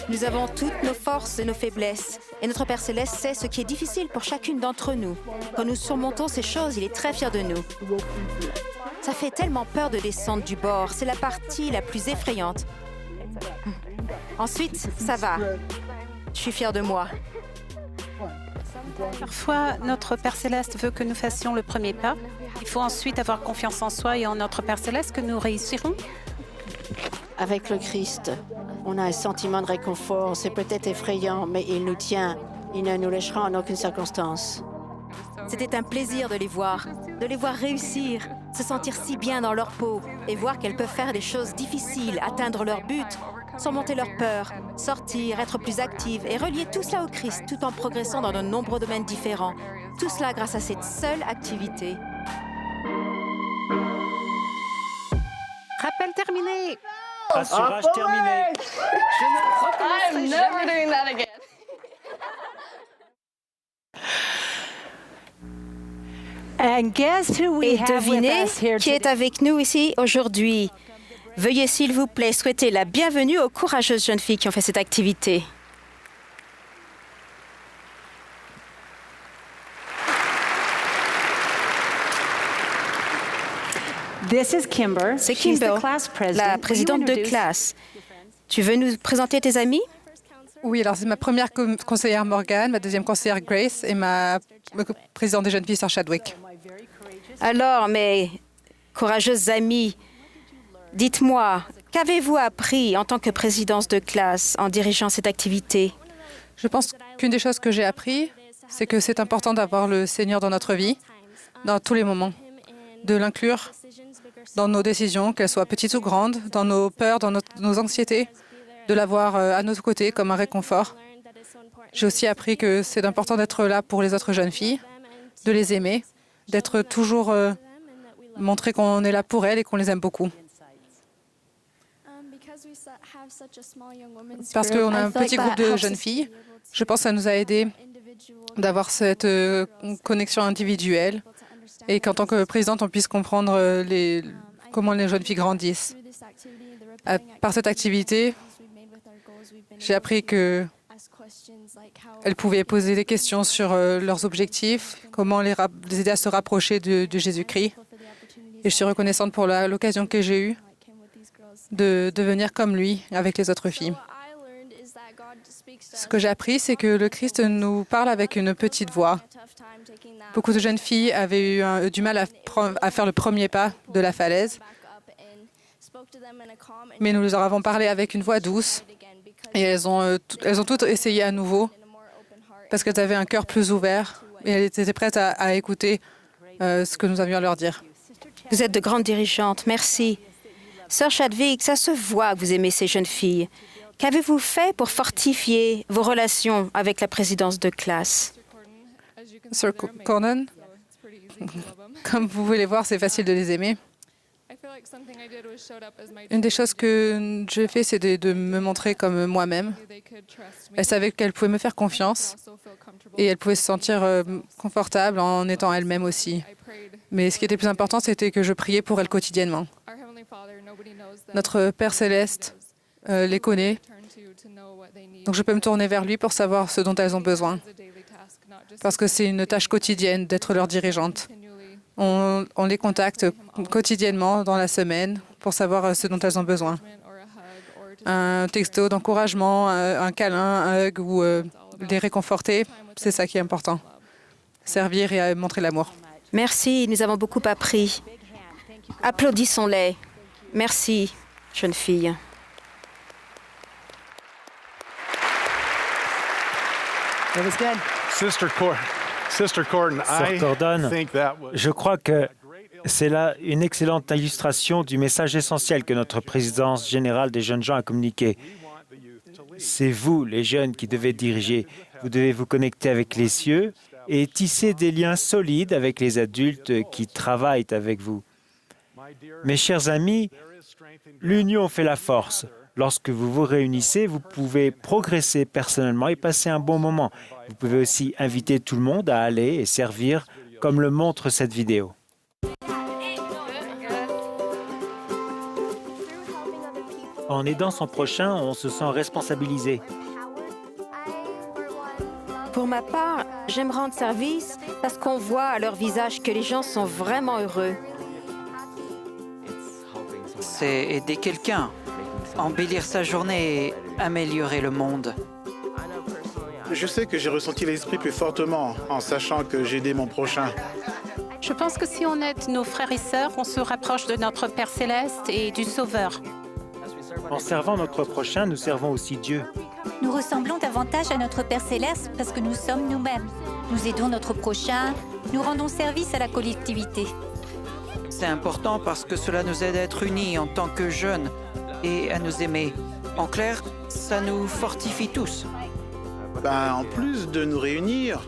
Nous avons toutes nos forces et nos faiblesses. Et notre Père Céleste sait ce qui est difficile pour chacune d'entre nous. Quand nous surmontons ces choses, il est très fier de nous. Ça fait tellement peur de descendre du bord. C'est la partie la plus effrayante. Ensuite, ça va. Je suis fière de moi. Parfois, notre Père Céleste veut que nous fassions le premier pas. Il faut ensuite avoir confiance en soi et en notre Père Céleste que nous réussirons. Avec le Christ, on a un sentiment de réconfort. C'est peut-être effrayant, mais il nous tient. Il ne nous lâchera en aucune circonstance. C'était un plaisir de les voir réussir, se sentir si bien dans leur peau et voir qu'elles peuvent faire des choses difficiles, atteindre leur but, surmonter leurs peurs, sortir, être plus actives et relier tout cela au Christ tout en progressant dans de nombreux domaines différents. Tout cela grâce à cette seule activité. Rappel terminé. Assurage terminé. Je ne recommencerai jamais. Et devinez qui est avec nous ici aujourd'hui. Veuillez s'il vous plaît souhaiter la bienvenue aux courageuses jeunes filles qui ont fait cette activité. C'est Kimber, la présidente de classe. Tu veux nous présenter tes amis? Oui, alors c'est ma première conseillère Morgane, ma deuxième conseillère Grace et ma présidente des jeunes filles, Sir Chadwick. Alors, mes courageuses amies, dites-moi, qu'avez-vous appris en tant que présidence de classe en dirigeant cette activité? Je pense qu'une des choses que j'ai appris, c'est que c'est important d'avoir le Seigneur dans notre vie, dans tous les moments, de l'inclure dans nos décisions, qu'elles soient petites ou grandes, dans nos peurs, dans nos anxiétés, de l'avoir à notre côté comme un réconfort. J'ai aussi appris que c'est important d'être là pour les autres jeunes filles, de les aimer, d'être toujours montrer qu'on est là pour elles et qu'on les aime beaucoup. Parce qu'on a un petit groupe de jeunes filles, je pense que ça nous a aidés d'avoir cette connexion individuelle et qu'en tant que présidente, on puisse comprendre comment les jeunes filles grandissent. Par cette activité, j'ai appris qu'elles pouvaient poser des questions sur leurs objectifs, comment les aider à se rapprocher de Jésus-Christ. Et je suis reconnaissante pour l'occasion que j'ai eue de devenir comme lui avec les autres filles. Ce que j'ai appris, c'est que le Christ nous parle avec une petite voix. Beaucoup de jeunes filles avaient eu du mal à faire le premier pas de la falaise, mais nous leur avons parlé avec une voix douce et elles ont toutes essayé à nouveau parce qu'elles avaient un cœur plus ouvert et elles étaient prêtes à écouter ce que nous avions à leur dire. Vous êtes de grandes dirigeantes. Merci. Sœur Chadwick, ça se voit que vous aimez ces jeunes filles. Qu'avez-vous fait pour fortifier vos relations avec la présidence de classe? Sir Cornyn, comme vous pouvez les voir, c'est facile de les aimer. Une des choses que j'ai fait, c'est de me montrer comme moi-même. Elles savaient qu'elles pouvaient me faire confiance et elles pouvaient se sentir confortables en étant elles-mêmes aussi. Mais ce qui était plus important, c'était que je priais pour elles quotidiennement. Notre Père céleste les connaît, donc je peux me tourner vers lui pour savoir ce dont elles ont besoin. Parce que c'est une tâche quotidienne d'être leur dirigeante. On les contacte quotidiennement dans la semaine pour savoir ce dont elles ont besoin. Un texto d'encouragement, un câlin, un hug ou les réconforter, c'est ça qui est important. Servir et montrer l'amour. Merci, nous avons beaucoup appris. Applaudissons-les. Merci, jeune fille. Sœur Cordon, je crois que c'est là une excellente illustration du message essentiel que notre présidence générale des jeunes gens a communiqué. C'est vous, les jeunes, qui devez diriger. Vous devez vous connecter avec les cieux et tisser des liens solides avec les adultes qui travaillent avec vous. Mes chers amis, l'union fait la force. Lorsque vous vous réunissez, vous pouvez progresser personnellement et passer un bon moment. Vous pouvez aussi inviter tout le monde à aller et servir, comme le montre cette vidéo. En aidant son prochain, on se sent responsabilisé. Pour ma part, j'aime rendre service parce qu'on voit à leur visage que les gens sont vraiment heureux. C'est aider quelqu'un, embellir sa journée et améliorer le monde. Je sais que j'ai ressenti l'esprit plus fortement en sachant que j'ai aidé mon prochain. Je pense que si on aide nos frères et sœurs, on se rapproche de notre Père céleste et du Sauveur. En servant notre prochain, nous servons aussi Dieu. Nous ressemblons davantage à notre Père céleste parce que nous sommes nous-mêmes. Nous aidons notre prochain, nous rendons service à la collectivité. C'est important parce que cela nous aide à être unis en tant que jeunes et à nous aimer. En clair, ça nous fortifie tous. En plus de nous réunir,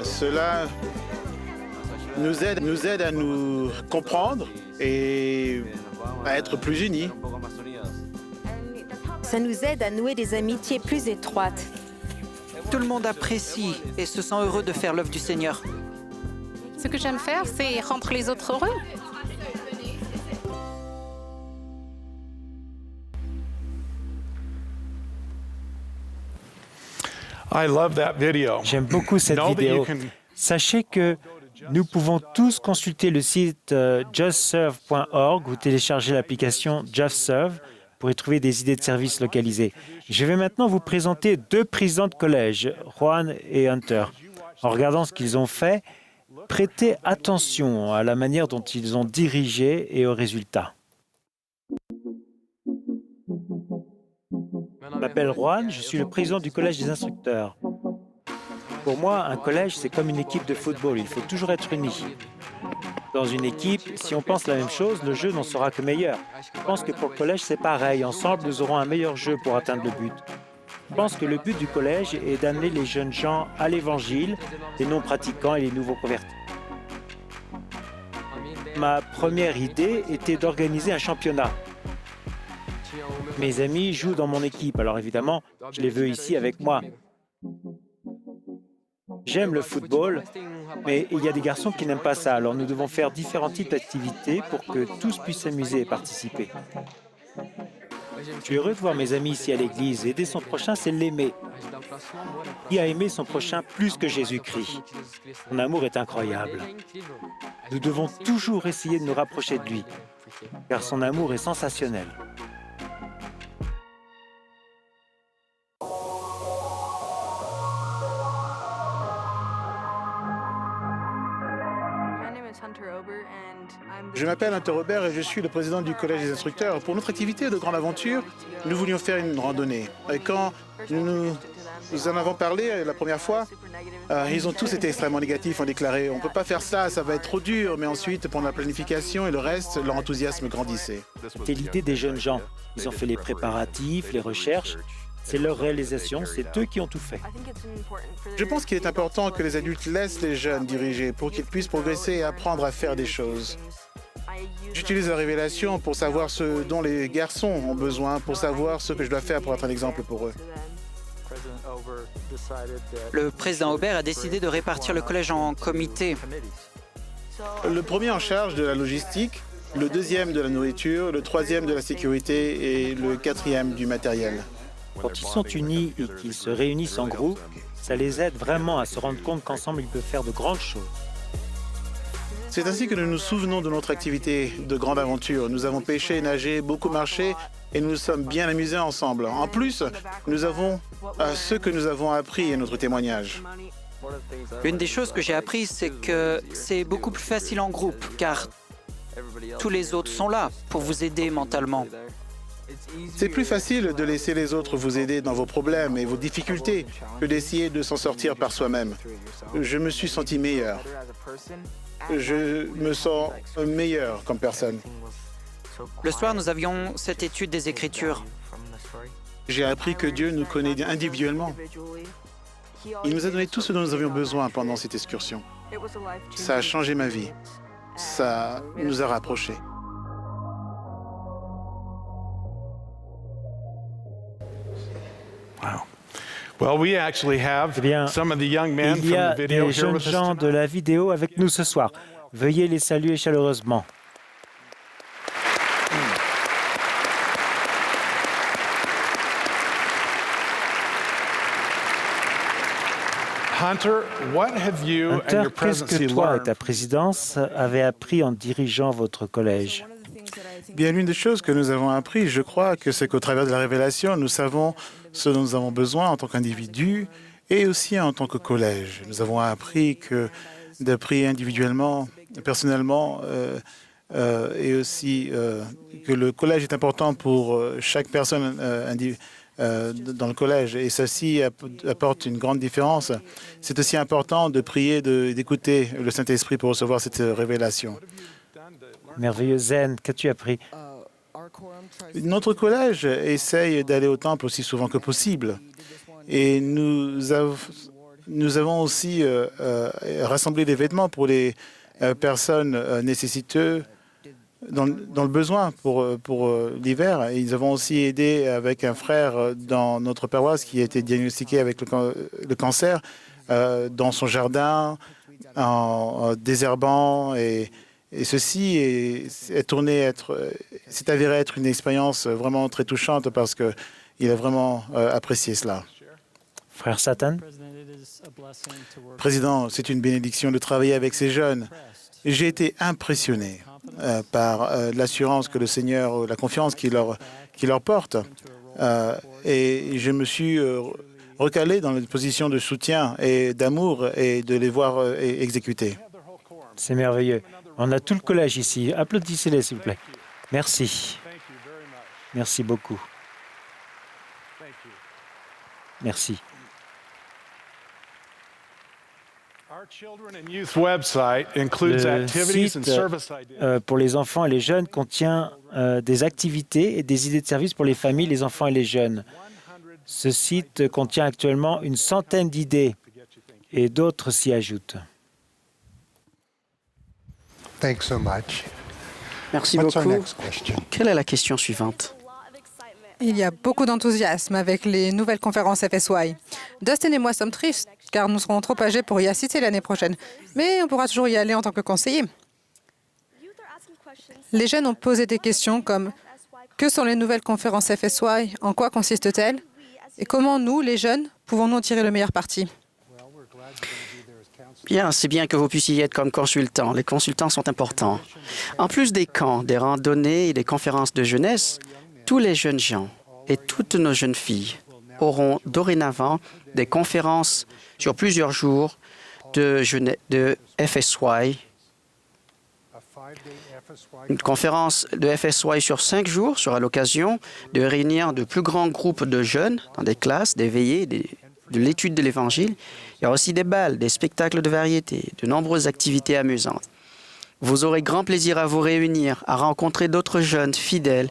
cela nous aide à nous comprendre et à être plus unis. Ça nous aide à nouer des amitiés plus étroites. Tout le monde apprécie et se sent heureux de faire l'œuvre du Seigneur. Ce que j'aime faire, c'est rendre les autres heureux. J'aime beaucoup cette vidéo. Sachez que nous pouvons tous consulter le site justserve.org ou télécharger l'application JustServe pour y trouver des idées de services localisés. Je vais maintenant vous présenter deux présidents de collège, Juan et Hunter. En regardant ce qu'ils ont fait, prêtez attention à la manière dont ils ont dirigé et aux résultats. Je m'appelle Juan, je suis le président du Collège des instructeurs. Pour moi, un collège, c'est comme une équipe de football. Il faut toujours être unis. Dans une équipe, si on pense la même chose, le jeu n'en sera que meilleur. Je pense que pour le collège, c'est pareil. Ensemble, nous aurons un meilleur jeu pour atteindre le but. Je pense que le but du collège est d'amener les jeunes gens à l'Évangile, les non-pratiquants et les nouveaux convertis. Ma première idée était d'organiser un championnat. Mes amis jouent dans mon équipe, alors évidemment, je les veux ici avec moi. J'aime le football, mais il y a des garçons qui n'aiment pas ça, alors nous devons faire différents types d'activités pour que tous puissent s'amuser et participer. Je suis heureux de voir mes amis ici à l'église. Aider son prochain, c'est l'aimer. Qui a aimé son prochain plus que Jésus-Christ? Son amour est incroyable. Nous devons toujours essayer de nous rapprocher de lui, car son amour est sensationnel. Je m'appelle Hunter Robert et je suis le président du Collège des instructeurs. Pour notre activité de grande aventure, nous voulions faire une randonnée. Et quand nous en avons parlé la première fois, ils ont tous été extrêmement négatifs, ont déclaré « on ne peut pas faire ça, ça va être trop dur ». Mais ensuite, pendant la planification et le reste, leur enthousiasme grandissait. C'était l'idée des jeunes gens. Ils ont fait les préparatifs, les recherches. C'est leur réalisation, c'est eux qui ont tout fait. Je pense qu'il est important que les adultes laissent les jeunes diriger pour qu'ils puissent progresser et apprendre à faire des choses. J'utilise la révélation pour savoir ce dont les garçons ont besoin, pour savoir ce que je dois faire pour être un exemple pour eux. Le président Aubert a décidé de répartir le collège en comités. Le premier en charge de la logistique, le deuxième de la nourriture, le troisième de la sécurité et le quatrième du matériel. Quand ils sont unis et qu'ils se réunissent en groupe, ça les aide vraiment à se rendre compte qu'ensemble, ils peuvent faire de grandes choses. C'est ainsi que nous nous souvenons de notre activité de grande aventure. Nous avons pêché, nagé, beaucoup marché et nous nous sommes bien amusés ensemble. En plus, nous avons ce que nous avons appris et notre témoignage. L'une des choses que j'ai apprises, c'est que c'est beaucoup plus facile en groupe, car tous les autres sont là pour vous aider mentalement. C'est plus facile de laisser les autres vous aider dans vos problèmes et vos difficultés que d'essayer de s'en sortir par soi-même. Je me suis senti meilleur. Je me sens meilleur comme personne. Le soir, nous avions cette étude des Écritures. J'ai appris que Dieu nous connaît individuellement. Il nous a donné tout ce dont nous avions besoin pendant cette excursion. Ça a changé ma vie. Ça nous a rapprochés. Eh bien, il y a des jeunes gens de la vidéo avec nous ce soir. Veuillez les saluer chaleureusement. Hunter, qu'est-ce que toi et ta présidence avez appris en dirigeant votre collège? Bien, l'une des choses que nous avons appris, je crois, que c'est qu'au travers de la révélation, nous savons ce dont nous avons besoin en tant qu'individus et aussi en tant que collège. Nous avons appris que de prier individuellement, personnellement, et aussi que le collège est important pour chaque personne dans le collège. Et ceci apporte une grande différence. C'est aussi important de prier, d'écouter le Saint-Esprit pour recevoir cette révélation. Merveilleux Zen, qu'as-tu appris? Notre collège essaye d'aller au temple aussi souvent que possible. Et nous avons aussi rassemblé des vêtements pour les personnes nécessiteuses dans le besoin pour l'hiver. Et nous avons aussi aidé avec un frère dans notre paroisse qui a été diagnostiqué avec le cancer dans son jardin, en désherbant et ceci s'est avéré être une expérience vraiment très touchante parce qu'il a vraiment apprécié cela. Frère Satan? Président, c'est une bénédiction de travailler avec ces jeunes. J'ai été impressionné par l'assurance que le Seigneur, la confiance qu'il leur porte. Et je me suis recalé dans une position de soutien et d'amour et de les voir exécuter. C'est merveilleux. On a tout le collège ici. Applaudissez-les, s'il vous plaît. Merci. Merci beaucoup. Merci. Le site pour les enfants et les jeunes contient des activités et des idées de services pour les familles, les enfants et les jeunes. Ce site contient actuellement une centaine d'idées et d'autres s'y ajoutent. Merci beaucoup. Quelle est la question suivante? Il y a beaucoup d'enthousiasme avec les nouvelles conférences FSY. Dustin et moi sommes tristes car nous serons trop âgés pour y assister l'année prochaine. Mais on pourra toujours y aller en tant que conseiller. Les jeunes ont posé des questions comme « Que sont les nouvelles conférences FSY? En quoi consistent-elles? Et comment nous, les jeunes, pouvons-nous en tirer le meilleur parti ?» Bien, c'est bien que vous puissiez y être comme consultant. Les consultants sont importants. En plus des camps, des randonnées et des conférences de jeunesse, tous les jeunes gens et toutes nos jeunes filles auront dorénavant des conférences sur plusieurs jours de FSY Une conférence de FSY sur 5 jours sera l'occasion de réunir de plus grands groupes de jeunes dans des classes, des veillées, de l'étude de l'Évangile. Il y aura aussi des bals, des spectacles de variété, de nombreuses activités amusantes. Vous aurez grand plaisir à vous réunir, à rencontrer d'autres jeunes fidèles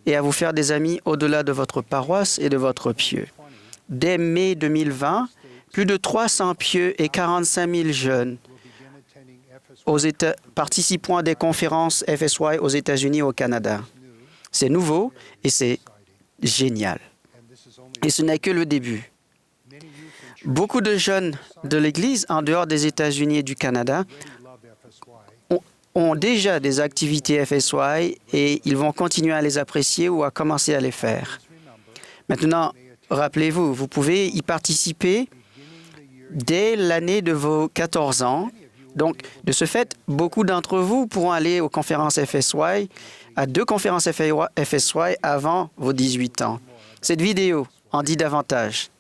et à vous faire des amis au-delà de votre paroisse et de votre pieu. Dès mai 2020, plus de 300 pieux et 45 000 jeunes participant à des conférences FSY aux États-Unis et au Canada. C'est nouveau et c'est génial. Et ce n'est que le début. Beaucoup de jeunes de l'Église en dehors des États-Unis et du Canada ont déjà des activités FSY et ils vont continuer à les apprécier ou à commencer à les faire. Maintenant, rappelez-vous, vous pouvez y participer dès l'année de vos 14 ans. Donc, de ce fait, beaucoup d'entre vous pourront aller aux conférences FSY, à 2 conférences FSY avant vos 18 ans. Cette vidéo en dit davantage.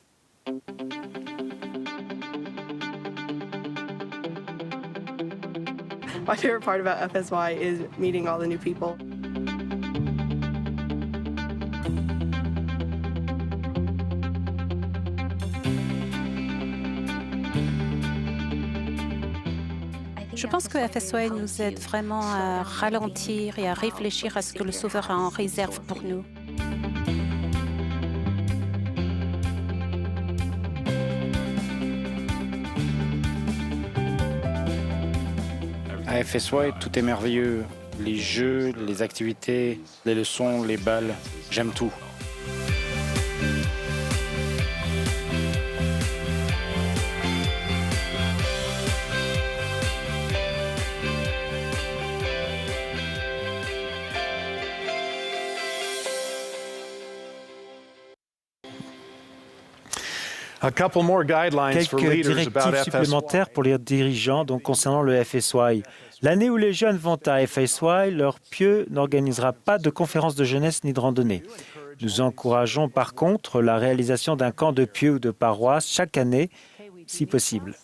My favorite part about FSY is meeting all the new people. Je pense que FSY nous aide vraiment à ralentir et à réfléchir à ce que le Sauveur a en réserve pour nous. À FSY, tout est merveilleux. Les jeux, les activités, les leçons, les balles. J'aime tout. Quelques directives supplémentaires pour les dirigeants donc, concernant le FSY. L'année où les jeunes vont à FSY, leur pieu n'organisera pas de conférence de jeunesse ni de randonnée. Nous encourageons par contre la réalisation d'un camp de pieux ou de paroisse chaque année, si possible.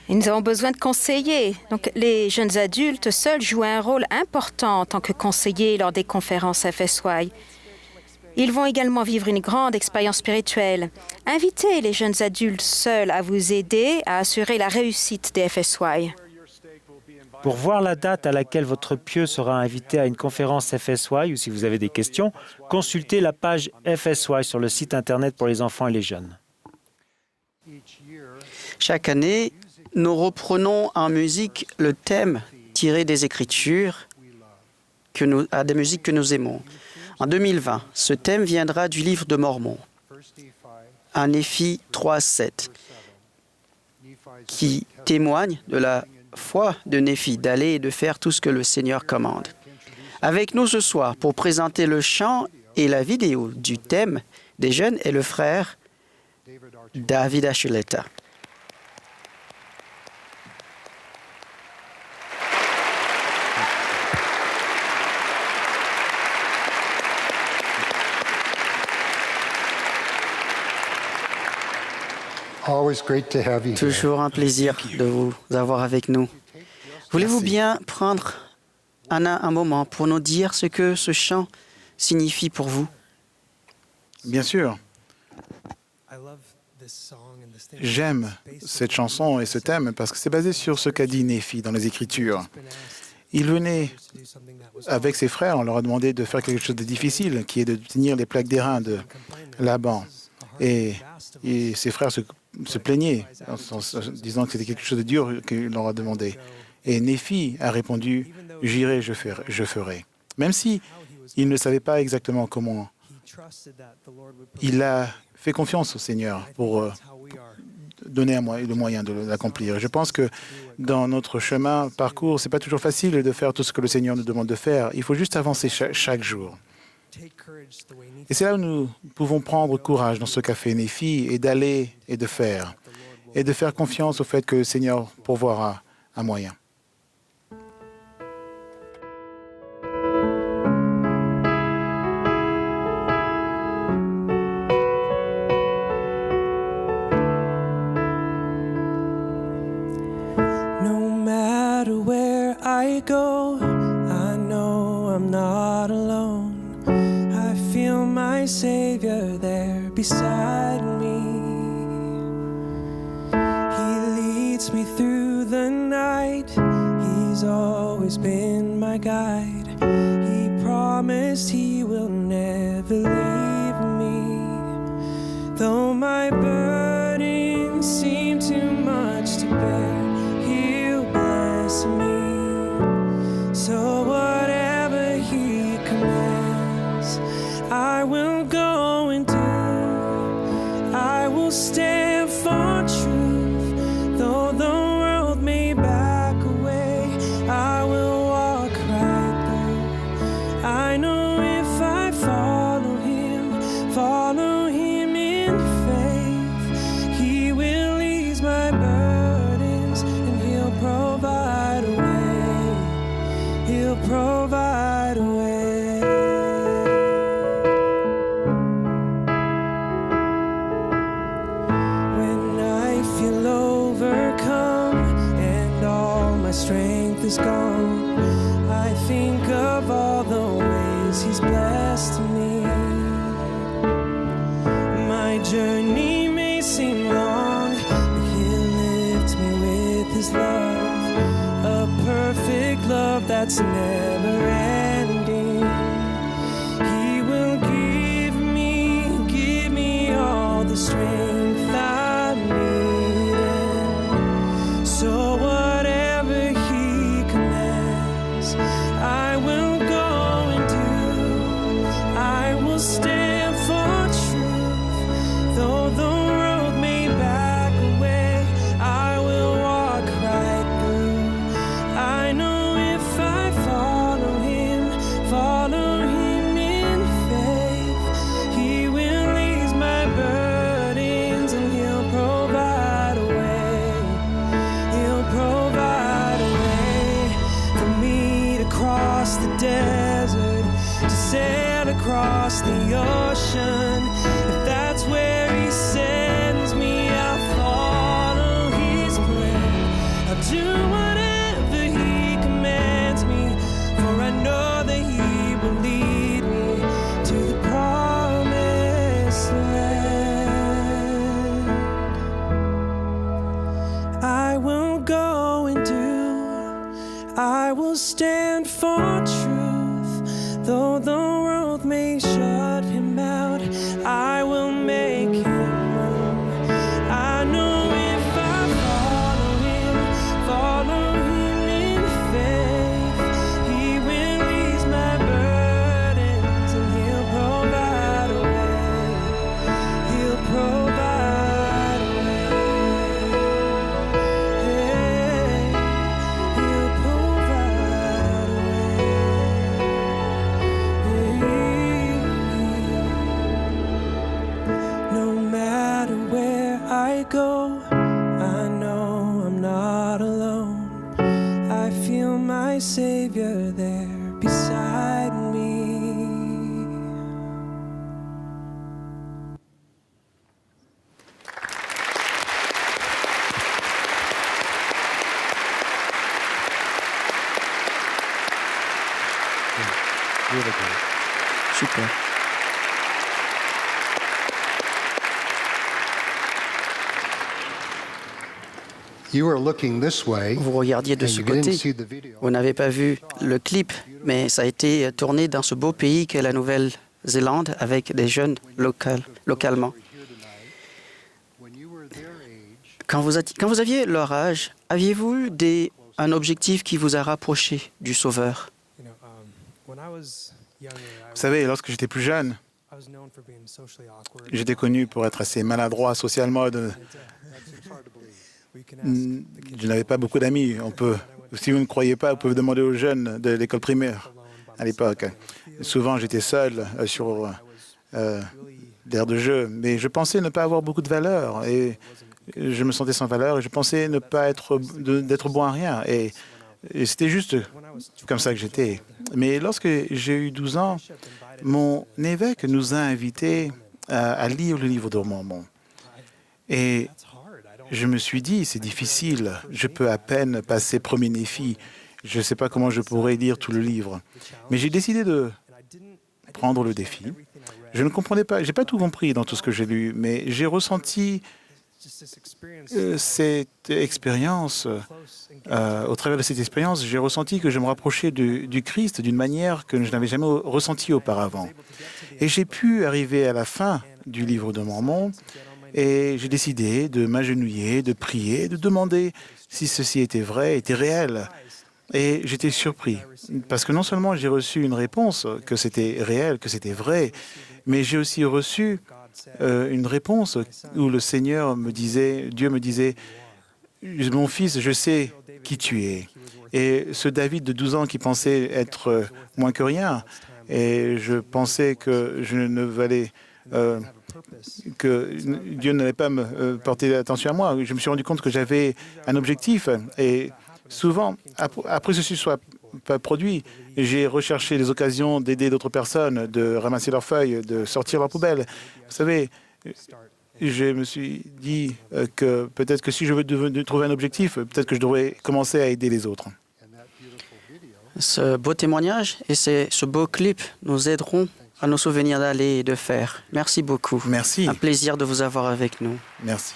Et nous avons besoin de conseillers. Donc, les jeunes adultes seuls jouent un rôle important en tant que conseillers lors des conférences FSY. Ils vont également vivre une grande expérience spirituelle. Invitez les jeunes adultes seuls à vous aider à assurer la réussite des FSY. Pour voir la date à laquelle votre pieu sera invité à une conférence FSY ou si vous avez des questions, consultez la page FSY sur le site Internet pour les enfants et les jeunes. Chaque année, nous reprenons en musique le thème tiré des Écritures à des musiques que nous aimons. En 2020, ce thème viendra du livre de Mormon, à Néphi 3:7, qui témoigne de la foi de Néphi d'aller et de faire tout ce que le Seigneur commande. Avec nous ce soir pour présenter le chant et la vidéo du thème des jeunes est le frère David Achuleta. Toujours un plaisir de vous avoir avec nous. Voulez-vous bien prendre un moment pour nous dire ce que ce chant signifie pour vous? Bien sûr. J'aime cette chanson et ce thème parce que c'est basé sur ce qu'a dit Néphi dans les Écritures. Il venait avec ses frères, on leur a demandé de faire quelque chose de difficile, qui est de tenir les plaques d'airain de Laban. Et ses frères se plaignaient en disant que c'était quelque chose de dur qu'il leur a demandé. Et Néphi a répondu, « J'irai, je ferai ». Même si il ne savait pas exactement comment, il a fait confiance au Seigneur pour donner le moyen de l'accomplir. Je pense que dans notre parcours, ce n'est pas toujours facile de faire tout ce que le Seigneur nous demande de faire. Il faut juste avancer chaque jour. Et c'est là où nous pouvons prendre courage dans ce qu'a fait Néphi et d'aller et de faire confiance au fait que le Seigneur pourvoira un moyen. No matter where I go, go, I know I'm not alone. I feel my Savior there beside me. He leads me through the night. He's always been my guide. He promised He will never leave me. Though my burdens seem too much to bear, He'll bless me. So whatever He commands, I will go and do. I will stand for truth, though the world may back away. I will walk right through. I know if I follow Him in faith, He will ease my burdens and He'll provide a way. He'll provide a way. When I feel overcome and all my strength is gone, I think of all the ways He's blessed me. My journey may seem long, but He'll lift me with His love, a perfect love that's never ending. He will give me all the strength I need. And so whatever He commands, I will go and do. I will stand for truth, though the world may back away. I will walk right through. I know if I follow Him in faith, He will ease my burdens and He'll provide a way. He'll provide a way for me to cross the desert, to sail across the ocean. If that's where He sends me, I'll follow His plan. I'll do whatever He commands me, for I know that He will lead me to the promised land. I will go and do. I will stand for truth, though the world may shut Him out. I will make Him room. I know if I follow Him in faith, He will ease my burdens and He'll provide a way. He'll provide a way. He'll provide a way. No matter where I go, I know I'm not alone. I feel my Savior there beside me. Super. Vous regardiez de ce côté. Vous n'avez pas vu le clip, mais ça a été tourné dans ce beau pays qu'est la Nouvelle-Zélande avec des jeunes localement. Quand vous aviez leur âge, aviez-vous eu un objectif qui vous a rapproché du Sauveur? Vous savez, lorsque j'étais plus jeune, j'étais connu pour être assez maladroit socialement. Je n'avais pas beaucoup d'amis. Si vous ne croyez pas, vous pouvez demander aux jeunes de l'école primaire à l'époque. Souvent, j'étais seul sur l'aire de jeu, mais je pensais ne pas avoir beaucoup de valeur et je me sentais sans valeur et je pensais ne pas être bon à rien. Et c'était juste comme ça que j'étais. Mais lorsque j'ai eu 12 ans, mon évêque nous a invités à lire le livre de Mormon. Et je me suis dit, c'est difficile, je peux à peine passer premier Néphi. Je ne sais pas comment je pourrais lire tout le livre. Mais j'ai décidé de prendre le défi. Je ne comprenais pas, j'ai pas tout compris dans tout ce que j'ai lu, mais j'ai ressenti cette expérience. Au travers de cette expérience, j'ai ressenti que je me rapprochais du Christ d'une manière que je n'avais jamais ressentie auparavant. Et j'ai pu arriver à la fin du livre de Mormon et j'ai décidé de m'agenouiller, de prier, de demander si ceci était vrai, était réel. Et j'étais surpris, parce que non seulement j'ai reçu une réponse que c'était réel, que c'était vrai, mais j'ai aussi reçu une réponse où le Seigneur me disait, Dieu me disait, « Mon fils, je sais qui tu es. » Et ce David de 12 ans qui pensait être moins que rien, et je pensais que je ne valais... que Dieu n'allait pas me porter attention à moi. Je me suis rendu compte que j'avais un objectif, et souvent, après que ceci soit pas produit, j'ai recherché des occasions d'aider d'autres personnes, de ramasser leurs feuilles, de sortir leurs poubelles. Vous savez, je me suis dit que peut-être que si je veux trouver un objectif, peut-être que je devrais commencer à aider les autres. Ce beau témoignage et ce beau clip nous aideront à nous souvenir d'aller et de faire. Merci beaucoup. Merci. Un plaisir de vous avoir avec nous. Merci.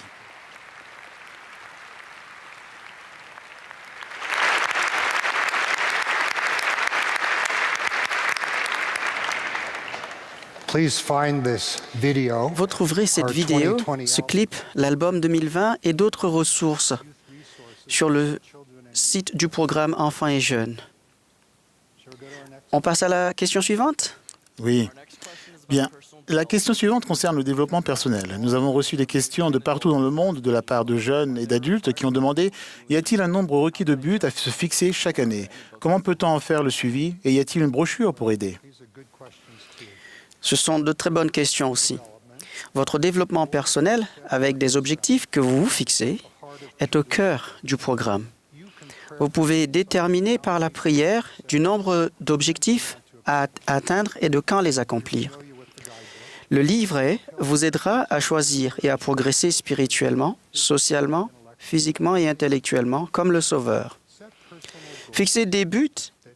Vous trouverez cette vidéo, ce clip, l'album 2020 et d'autres ressources sur le site du programme Enfants et Jeunes. On passe à la question suivante? Oui. Bien. La question suivante concerne le développement personnel. Nous avons reçu des questions de partout dans le monde de la part de jeunes et d'adultes qui ont demandé « Y a-t-il un nombre requis de buts à se fixer chaque année? Comment peut-on en faire le suivi? Et y a-t-il une brochure pour aider ?» Ce sont de très bonnes questions aussi. Votre développement personnel, avec des objectifs que vous vous fixez, est au cœur du programme. Vous pouvez déterminer par la prière du nombre d'objectifs à atteindre et de quand les accomplir. Le livret vous aidera à choisir et à progresser spirituellement, socialement, physiquement et intellectuellement, comme le Sauveur. Fixez des buts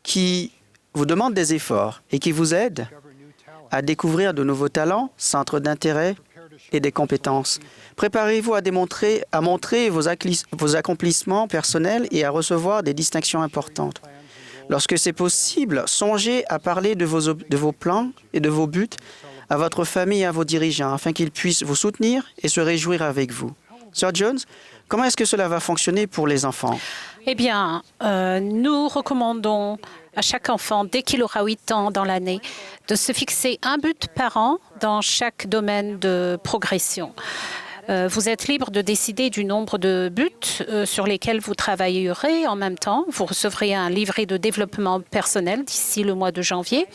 qui vous demandent des efforts et qui vous aident à découvrir de nouveaux talents, centres d'intérêt et des compétences. Préparez-vous à montrer vos accomplissements personnels et à recevoir des distinctions importantes. Lorsque c'est possible, songez à parler de vos plans et de vos buts à votre famille et à vos dirigeants afin qu'ils puissent vous soutenir et se réjouir avec vous. Sir Jones, comment est-ce que cela va fonctionner pour les enfants? Eh bien, nous recommandons à chaque enfant, dès qu'il aura 8 ans dans l'année, de se fixer un but par an dans chaque domaine de progression. Vous êtes libre de décider du nombre de buts sur lesquels vous travaillerez en même temps. Vous recevrez un livret de développement personnel d'ici le mois de janvier.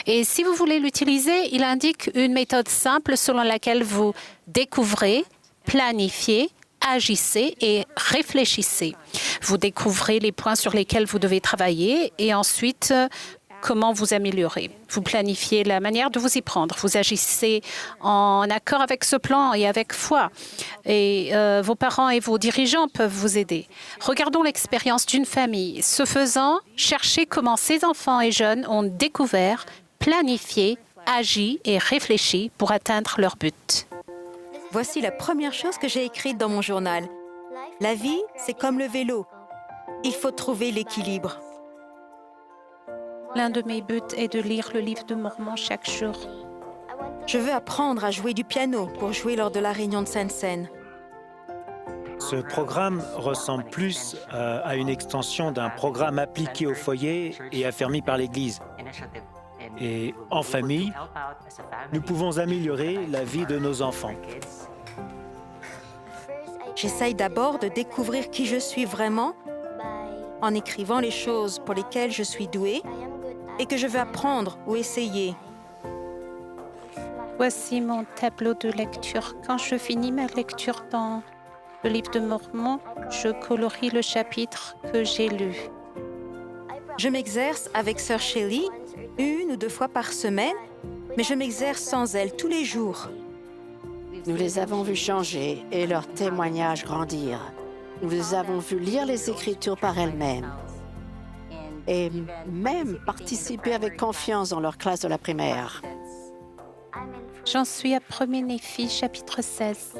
Et si vous voulez l'utiliser, il indique une méthode simple selon laquelle vous découvrez, planifiez, agissez et réfléchissez. Vous découvrez les points sur lesquels vous devez travailler et ensuite comment vous améliorer. Vous planifiez la manière de vous y prendre. Vous agissez en accord avec ce plan et avec foi. Et vos parents et vos dirigeants peuvent vous aider. Regardons l'expérience d'une famille. Ce faisant, cherchez comment ces enfants et jeunes ont découvert, planifié, agi et réfléchi pour atteindre leur but. Voici la première chose que j'ai écrite dans mon journal. La vie, c'est comme le vélo. Il faut trouver l'équilibre. L'un de mes buts est de lire le livre de Mormon chaque jour. Je veux apprendre à jouer du piano pour jouer lors de la réunion de Sainte-Seine. Ce programme ressemble plus à une extension d'un programme appliqué au foyer et affermi par l'Église. Et en famille, nous pouvons améliorer la vie de nos enfants. J'essaye d'abord de découvrir qui je suis vraiment en écrivant les choses pour lesquelles je suis douée et que je veux apprendre ou essayer. Voici mon tableau de lecture. Quand je finis ma lecture dans le livre de Mormon, je colorie le chapitre que j'ai lu. Je m'exerce avec Sœur Shelley 1 ou 2 fois par semaine, mais je m'exerce sans elle tous les jours. Nous les avons vus changer et leurs témoignages grandir. Nous les avons vus lire les Écritures par elles-mêmes. et même participer avec confiance dans leur classe de la primaire. J'en suis à 1er Néphi, chapitre 16.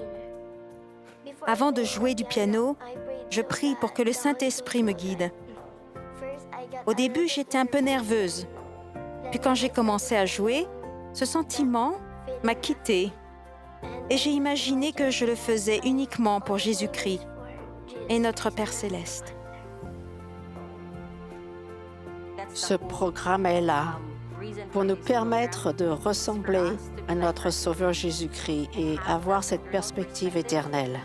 Avant de jouer du piano, je prie pour que le Saint-Esprit me guide. Au début, j'étais un peu nerveuse. Puis quand j'ai commencé à jouer, ce sentiment m'a quittée. Et j'ai imaginé que je le faisais uniquement pour Jésus-Christ et notre Père céleste. Ce programme est là pour nous permettre de ressembler à notre Sauveur Jésus-Christ et avoir cette perspective éternelle.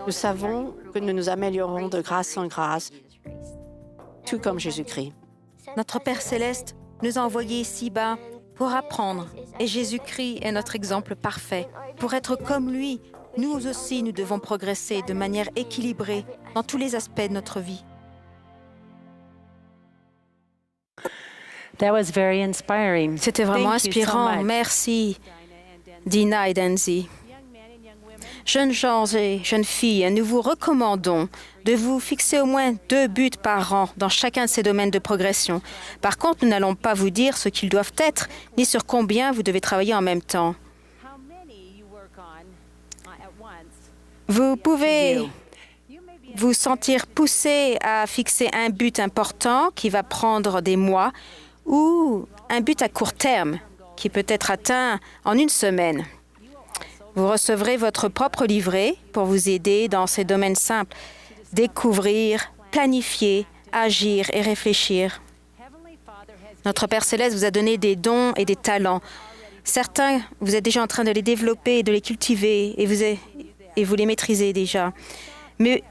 Nous savons que nous nous améliorons de grâce en grâce, tout comme Jésus-Christ. Notre Père céleste nous a envoyés ici-bas pour apprendre, et Jésus-Christ est notre exemple parfait. Pour être comme lui, nous aussi, nous devons progresser de manière équilibrée dans tous les aspects de notre vie. C'était vraiment inspirant. Merci, Dina et Danzy. Jeunes gens et jeunes filles, nous vous recommandons de vous fixer au moins 2 buts par an dans chacun de ces domaines de progression. Par contre, nous n'allons pas vous dire ce qu'ils doivent être, ni sur combien vous devez travailler en même temps. Vous pouvez vous sentir poussé à fixer un but important qui va prendre des mois ou un but à court terme qui peut être atteint en 1 semaine. Vous recevrez votre propre livret pour vous aider dans ces domaines simples. Découvrir, planifier, agir et réfléchir. Notre Père céleste vous a donné des dons et des talents. Certains, vous êtes déjà en train de les développer, de les cultiver et vous les maîtrisez déjà. Mais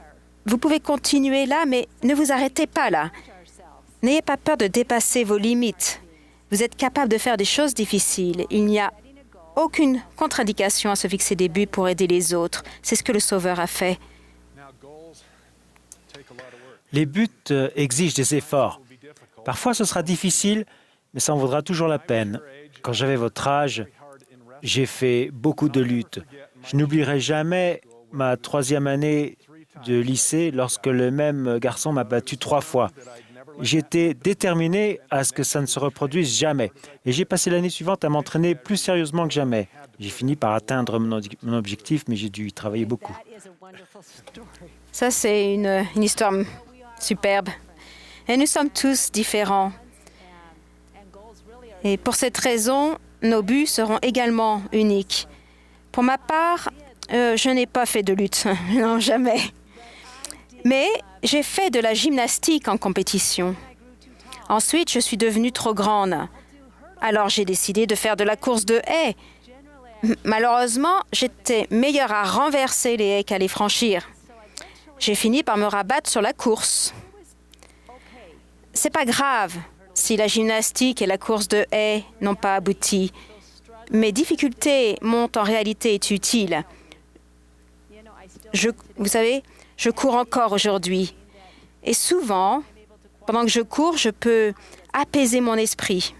vous pouvez continuer là, mais ne vous arrêtez pas là. N'ayez pas peur de dépasser vos limites. Vous êtes capable de faire des choses difficiles. Il n'y a aucune contre-indication à se fixer des buts pour aider les autres. C'est ce que le Sauveur a fait. Les buts exigent des efforts. Parfois, ce sera difficile, mais ça en vaudra toujours la peine. Quand j'avais votre âge, j'ai fait beaucoup de luttes. Je n'oublierai jamais ma 3e année de lycée lorsque le même garçon m'a battu 3 fois. J'étais déterminé à ce que ça ne se reproduise jamais. Et j'ai passé l'année suivante à m'entraîner plus sérieusement que jamais. J'ai fini par atteindre mon objectif, mais j'ai dû y travailler beaucoup. Ça, c'est une histoire superbe. Et nous sommes tous différents. Et pour cette raison, nos buts seront également uniques. Pour ma part, je n'ai pas fait de lutte. Non, jamais. Mais j'ai fait de la gymnastique en compétition. Ensuite, je suis devenue trop grande. Alors, j'ai décidé de faire de la course de haies. Malheureusement, j'étais meilleure à renverser les haies qu'à les franchir. J'ai fini par me rabattre sur la course. C'est pas grave si la gymnastique et la course de haies n'ont pas abouti. Mes difficultés m'ont en réalité été utiles. Vous savez, je cours encore aujourd'hui. Et souvent, pendant que je cours, je peux apaiser mon esprit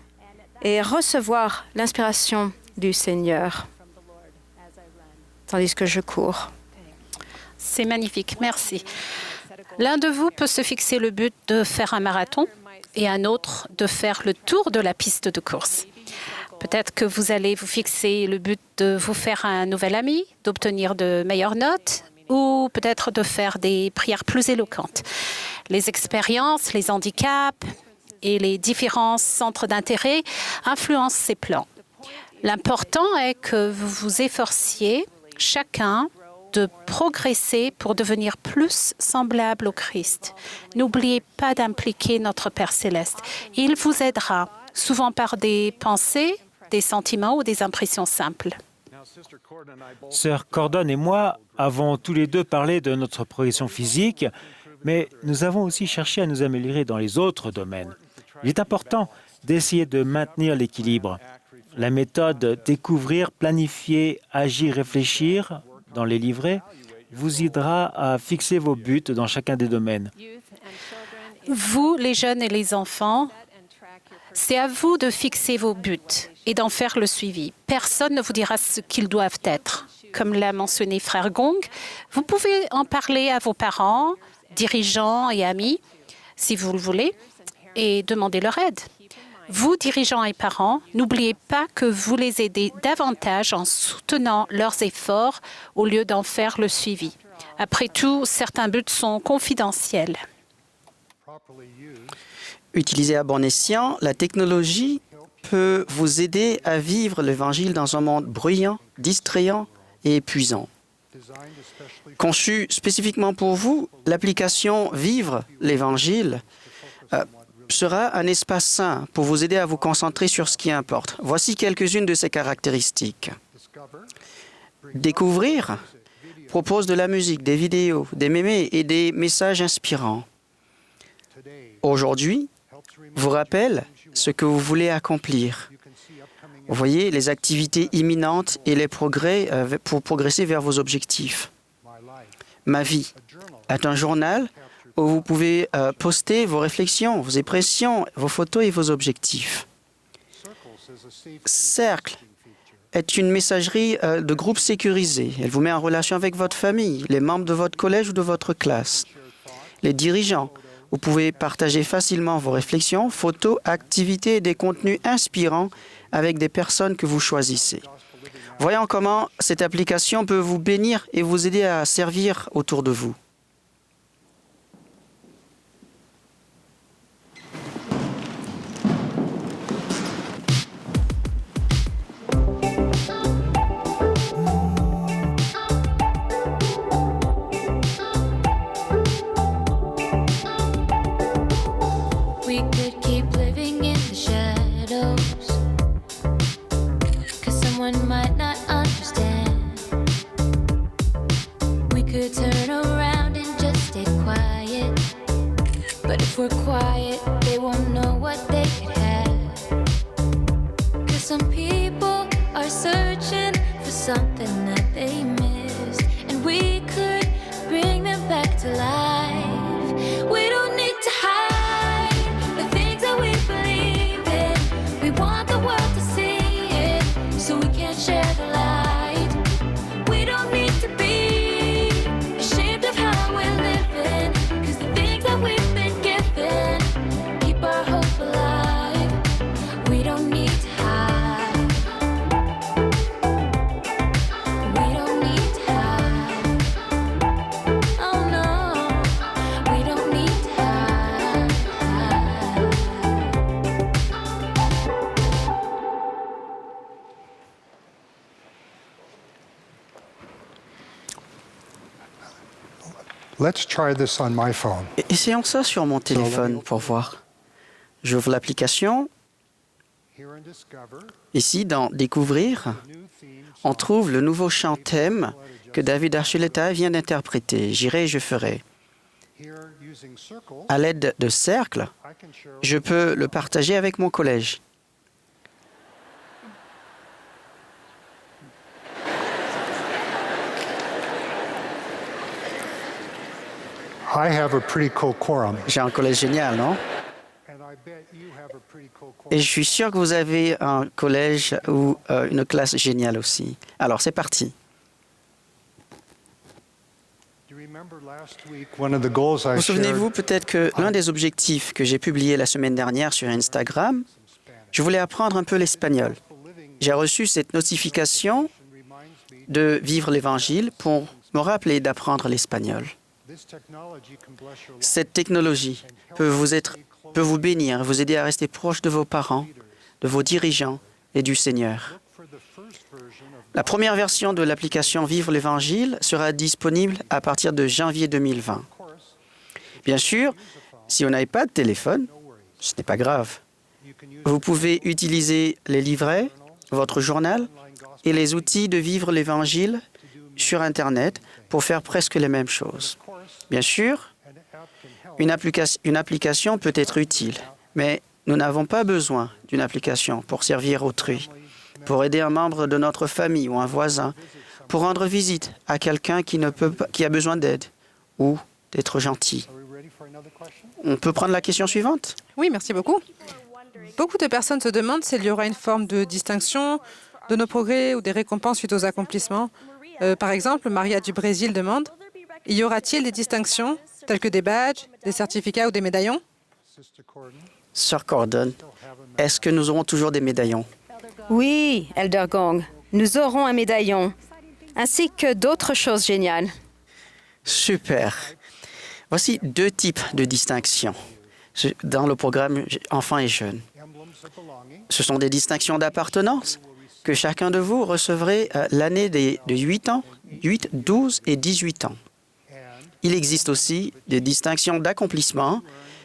et recevoir l'inspiration du Seigneur, tandis que je cours. C'est magnifique, merci. L'un de vous peut se fixer le but de faire un marathon et un autre de faire le tour de la piste de course. Peut-être que vous allez vous fixer le but de vous faire un nouvel ami, d'obtenir de meilleures notes ou peut-être de faire des prières plus éloquentes. Les expériences, les handicaps et les différents centres d'intérêt influencent ces plans. L'important est que vous vous efforciez chacun de progresser pour devenir plus semblable au Christ. N'oubliez pas d'impliquer notre Père céleste. Il vous aidera, souvent par des pensées, des sentiments ou des impressions simples. Sœur Cordon et moi avons tous les deux parlé de notre progression physique, mais nous avons aussi cherché à nous améliorer dans les autres domaines. Il est important d'essayer de maintenir l'équilibre. La méthode découvrir, planifier, agir, réfléchir dans les livrets vous aidera à fixer vos buts dans chacun des domaines. Vous, les jeunes et les enfants, c'est à vous de fixer vos buts et d'en faire le suivi. Personne ne vous dira ce qu'ils doivent être. Comme l'a mentionné Frère Gong, vous pouvez en parler à vos parents, dirigeants et amis, si vous le voulez. et demandez leur aide. Vous, dirigeants et parents, n'oubliez pas que vous les aidez davantage en soutenant leurs efforts au lieu d'en faire le suivi. Après tout, certains buts sont confidentiels. Utilisée à bon escient, la technologie peut vous aider à vivre l'Évangile dans un monde bruyant, distrayant et épuisant. Conçue spécifiquement pour vous, l'application Vivre l'Évangile sera un espace sain pour vous aider à vous concentrer sur ce qui importe. Voici quelques-unes de ses caractéristiques. Découvrir propose de la musique, des vidéos, des mémés et des messages inspirants. Aujourd'hui, vous rappelle ce que vous voulez accomplir. Vous voyez les activités imminentes et les progrès pour progresser vers vos objectifs. Ma vie est un journal où vous pouvez poster vos réflexions, vos impressions, vos photos et vos objectifs. Cercle est une messagerie de groupe sécurisée. Elle vous met en relation avec votre famille, les membres de votre collège ou de votre classe. Les dirigeants, vous pouvez partager facilement vos réflexions, photos, activités et des contenus inspirants avec des personnes que vous choisissez. Voyons comment cette application peut vous bénir et vous aider à servir autour de vous. We could keep living in the shadows, 'cause someone might not understand. We could turn around and just stay quiet, but if we're quiet, they won't know what they could have. 'Cause some people are searching for something that they missed, and we could bring them back to life. We don't need to hide the things that we believe in. We want the world to see it, so we can share the light. We don't need to be ashamed of how we're living, 'cause the things that we've been given keep our hope alive. We don't need to hide. We don't need to hide. Oh no, we don't need to hide. Let's try this on my phone. Essayons ça sur mon téléphone pour voir. J'ouvre l'application. Ici, dans Découvrir, on trouve le nouveau chant thème que David Archuleta vient d'interpréter. J'irai et je ferai. À l'aide de cercles, je peux le partager avec mon collège. I have a pretty cool quorum. J'ai un collège génial, non? Et je suis sûr que vous avez un collège ou une classe géniale aussi. Alors, c'est parti. Vous souvenez-vous peut-être que l'un des objectifs que j'ai publié la semaine dernière sur Instagram, je voulais apprendre un peu l'espagnol. J'ai reçu cette notification de Vivre l'Évangile pour me rappeler d'apprendre l'espagnol. Cette technologie peut vous bénir, vous aider à rester proche de vos parents, de vos dirigeants et du Seigneur. La première version de l'application Vivre l'Évangile sera disponible à partir de janvier 2020. Bien sûr, si on n'a pas de téléphone, ce n'est pas grave. Vous pouvez utiliser les livrets, votre journal et les outils de Vivre l'Évangile sur Internet pour faire presque les mêmes choses. Bien sûr, une application peut être utile, mais nous n'avons pas besoin d'une application pour servir autrui, pour aider un membre de notre famille ou un voisin, pour rendre visite à quelqu'un qui a besoin d'aide ou d'être gentil. On peut prendre la question suivante? Oui, merci beaucoup. Beaucoup de personnes se demandent s'il y aura une forme de distinction de nos progrès ou des récompenses suite aux accomplissements. Par exemple, Maria du Brésil demande: y aura-t-il des distinctions telles que des badges, des certificats ou des médaillons? Sœur Cordon, est-ce que nous aurons toujours des médaillons? Oui, Elder Gong, nous aurons un médaillon, ainsi que d'autres choses géniales. Super. Voici 2 types de distinctions dans le programme Enfants et Jeunes. Ce sont des distinctions d'appartenance que chacun de vous recevrait l'année de 8 ans, 8, 12 et 18 ans. Il existe aussi des distinctions d'accomplissement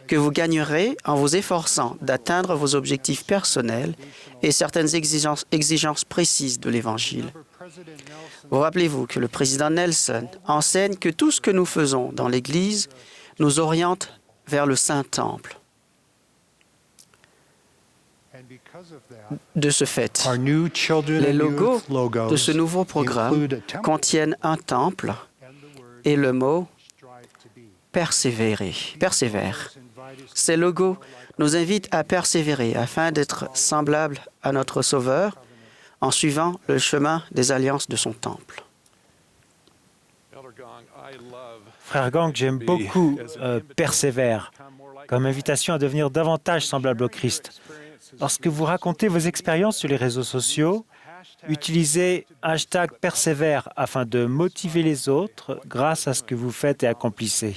que vous gagnerez en vous efforçant d'atteindre vos objectifs personnels et certaines exigences précises de l'Évangile. Vous rappelez-vous que le président Nelson enseigne que tout ce que nous faisons dans l'Église nous oriente vers le Saint-Temple. De ce fait, les logos de ce nouveau programme contiennent un temple et le mot « persévérer ». Persévère. Ces logos nous invitent à persévérer afin d'être semblables à notre Sauveur en suivant le chemin des alliances de son temple. Frère Gang, j'aime beaucoup persévère comme invitation à devenir davantage semblable au Christ. Lorsque vous racontez vos expériences sur les réseaux sociaux, utilisez #persévère afin de motiver les autres grâce à ce que vous faites et accomplissez.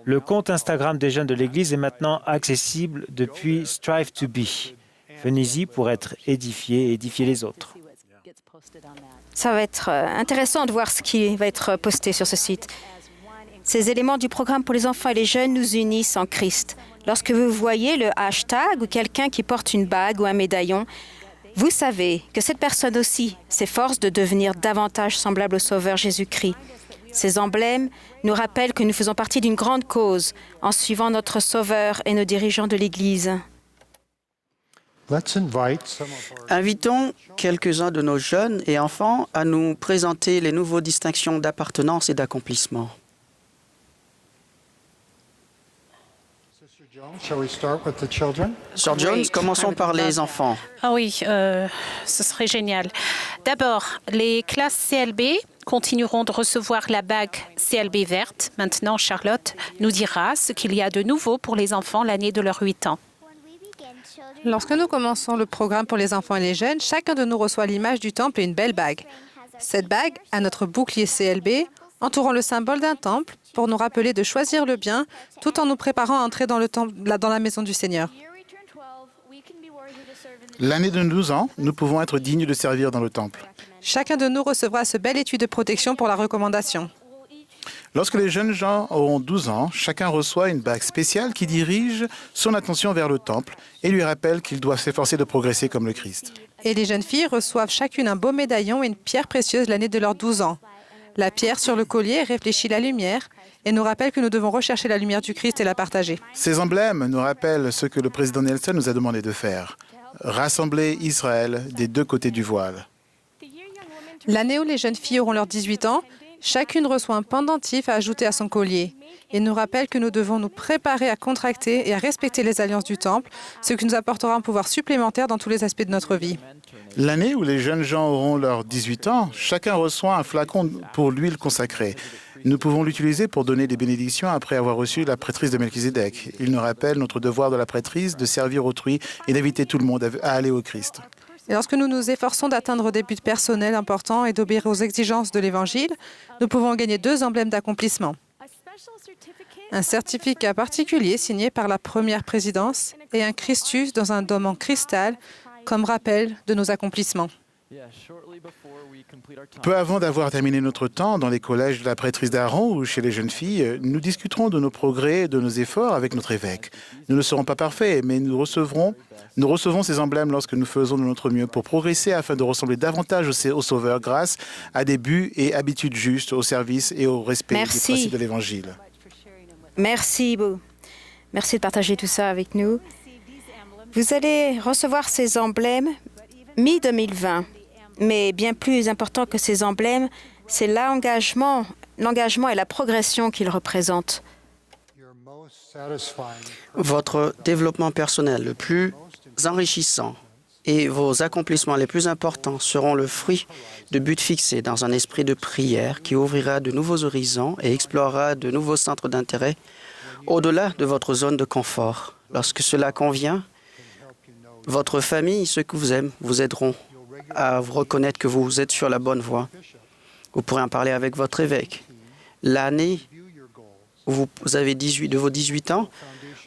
Le compte Instagram des jeunes de l'Église est maintenant accessible depuis Strive to Be. Venez-y pour être édifiés et édifier les autres. Ça va être intéressant de voir ce qui va être posté sur ce site. Ces éléments du programme pour les enfants et les jeunes nous unissent en Christ. Lorsque vous voyez le hashtag ou quelqu'un qui porte une bague ou un médaillon, vous savez que cette personne aussi s'efforce de devenir davantage semblable au Sauveur Jésus-Christ. Ces emblèmes nous rappellent que nous faisons partie d'une grande cause en suivant notre Sauveur et nos dirigeants de l'Église. Invitons quelques-uns de nos jeunes et enfants à nous présenter les nouvelles distinctions d'appartenance et d'accomplissement. Sœur Jones, commençons par les enfants. Ah oui, ce serait génial. D'abord, les classes CLB continueront de recevoir la bague CLB verte. Maintenant, Charlotte nous dira ce qu'il y a de nouveau pour les enfants l'année de leurs 8 ans. Lorsque nous commençons le programme pour les enfants et les jeunes, chacun de nous reçoit l'image du temple et une belle bague. Cette bague a notre bouclier CLB, entourant le symbole d'un temple pour nous rappeler de choisir le bien tout en nous préparant à entrer dans la maison du Seigneur. L'année de 12 ans, nous pouvons être dignes de servir dans le temple. Chacun de nous recevra ce bel étui de protection pour la recommandation. Lorsque les jeunes gens auront 12 ans, chacun reçoit une bague spéciale qui dirige son attention vers le temple et lui rappelle qu'ils doivent s'efforcer de progresser comme le Christ. Et les jeunes filles reçoivent chacune un beau médaillon et une pierre précieuse l'année de leurs 12 ans. La pierre sur le collier réfléchit la lumière et nous rappelle que nous devons rechercher la lumière du Christ et la partager. Ces emblèmes nous rappellent ce que le président Nelson nous a demandé de faire. Rassembler Israël des 2 côtés du voile. L'année où les jeunes filles auront leurs 18 ans, chacune reçoit un pendentif à ajouter à son collier et nous rappelle que nous devons nous préparer à contracter et à respecter les alliances du temple, ce qui nous apportera un pouvoir supplémentaire dans tous les aspects de notre vie. L'année où les jeunes gens auront leurs 18 ans, chacun reçoit un flacon pour l'huile consacrée. Nous pouvons l'utiliser pour donner des bénédictions après avoir reçu la prêtrise de Melchizedek. Il nous rappelle notre devoir de la prêtrise de servir autrui et d'inviter tout le monde à aller au Christ. Et lorsque nous nous efforçons d'atteindre des buts personnels importants et d'obéir aux exigences de l'Évangile, nous pouvons gagner 2 emblèmes d'accomplissement. Un certificat particulier signé par la première présidence et un Christus dans un dôme en cristal comme rappel de nos accomplissements. Peu avant d'avoir terminé notre temps dans les collèges de la prêtrise d'Aaron ou chez les jeunes filles, nous discuterons de nos progrès et de nos efforts avec notre évêque. Nous ne serons pas parfaits, mais nous recevons ces emblèmes lorsque nous faisons de notre mieux pour progresser afin de ressembler davantage au Sauveur grâce à des buts et habitudes justes au service et au respect des principes de l'Évangile. Merci, Beau. Merci de partager tout ça avec nous. Vous allez recevoir ces emblèmes mi-2020. Mais bien plus important que ces emblèmes, c'est l'engagement et la progression qu'ils représentent. Votre développement personnel le plus enrichissant et vos accomplissements les plus importants seront le fruit de buts fixés dans un esprit de prière qui ouvrira de nouveaux horizons et explorera de nouveaux centres d'intérêt au-delà de votre zone de confort. Lorsque cela convient, votre famille, ceux que vous aimez, vous aideront à vous reconnaître que vous êtes sur la bonne voie. Vous pourrez en parler avec votre évêque. L'année où vous avez de vos 18 ans,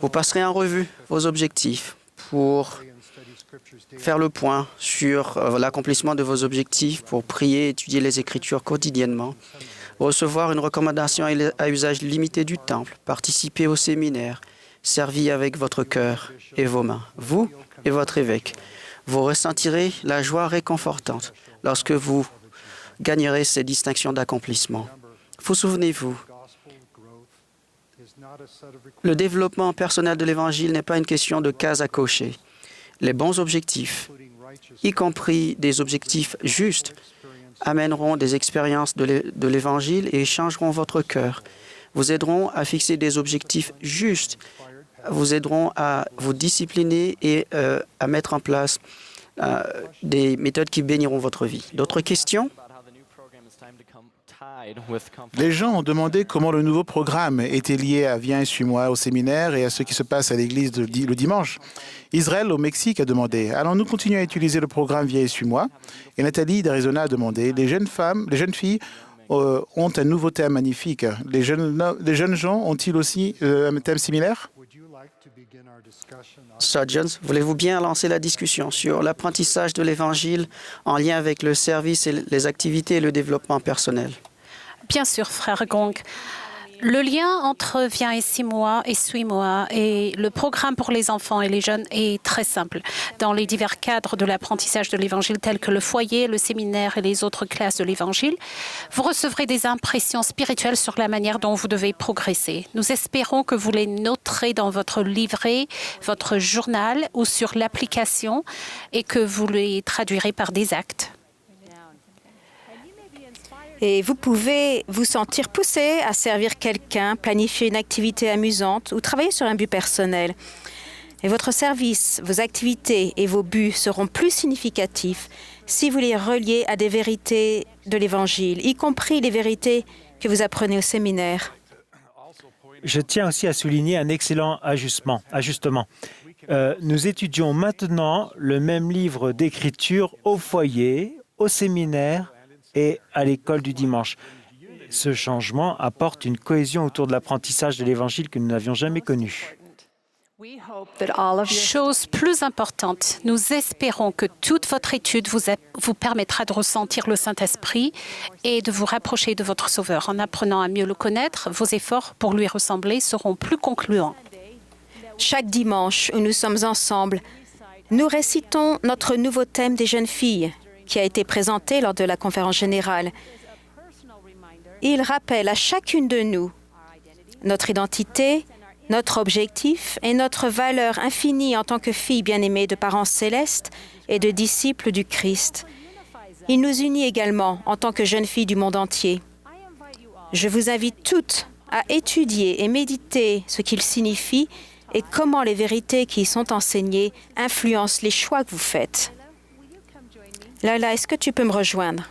vous passerez en revue vos objectifs pour faire le point sur l'accomplissement de vos objectifs, pour prier, étudier les Écritures quotidiennement, recevoir une recommandation à usage limité du temple, participer au séminaire, servir avec votre cœur et vos mains, vous et votre évêque. Vous ressentirez la joie réconfortante lorsque vous gagnerez ces distinctions d'accomplissement. Vous souvenez-vous, le développement personnel de l'Évangile n'est pas une question de cases à cocher. Les bons objectifs, y compris des objectifs justes, amèneront des expériences de l'Évangile et changeront votre cœur. Vous aideront à fixer des objectifs justes, vous aideront à vous discipliner et à mettre en place des méthodes qui béniront votre vie. D'autres questions? Les gens ont demandé comment le nouveau programme était lié à Viens et suis-moi au séminaire et à ce qui se passe à l'église le dimanche. Israël, au Mexique, a demandé « Allons-nous continuer à utiliser le programme Viens et suis-moi » Et Nathalie d'Arizona a demandé « Les jeunes filles ont un nouveau thème magnifique. Les jeunes gens ont-ils aussi un thème similaire ?» Sir Jones, voulez-vous bien lancer la discussion sur l'apprentissage de l'Évangile en lien avec le service et les activités et le développement personnel? Bien sûr, frère Gong. Le lien entre Viens et suis-moi et le programme pour les enfants et les jeunes est très simple. Dans les divers cadres de l'apprentissage de l'Évangile, tels que le foyer, le séminaire et les autres classes de l'Évangile, vous recevrez des impressions spirituelles sur la manière dont vous devez progresser. Nous espérons que vous les noterez dans votre livret, votre journal ou sur l'application et que vous les traduirez par des actes. Et vous pouvez vous sentir poussé à servir quelqu'un, planifier une activité amusante ou travailler sur un but personnel. Et votre service, vos activités et vos buts seront plus significatifs si vous les reliez à des vérités de l'Évangile, y compris les vérités que vous apprenez au séminaire. Je tiens aussi à souligner un excellent ajustement. Nous étudions maintenant le même livre d'écriture au foyer, au séminaire et à l'école du dimanche. Ce changement apporte une cohésion autour de l'apprentissage de l'Évangile que nous n'avions jamais connue. Chose plus importante, nous espérons que toute votre étude vous permettra de ressentir le Saint-Esprit et de vous rapprocher de votre Sauveur. En apprenant à mieux le connaître, vos efforts pour lui ressembler seront plus concluants. Chaque dimanche où nous sommes ensemble, nous récitons notre nouveau thème des jeunes filles, qui a été présenté lors de la conférence générale. Il rappelle à chacune de nous notre identité, notre objectif et notre valeur infinie en tant que filles bien-aimées de parents célestes et de disciples du Christ. Il nous unit également en tant que jeunes filles du monde entier. Je vous invite toutes à étudier et méditer ce qu'il signifie et comment les vérités qui y sont enseignées influencent les choix que vous faites. Lala, est-ce que tu peux me rejoindre?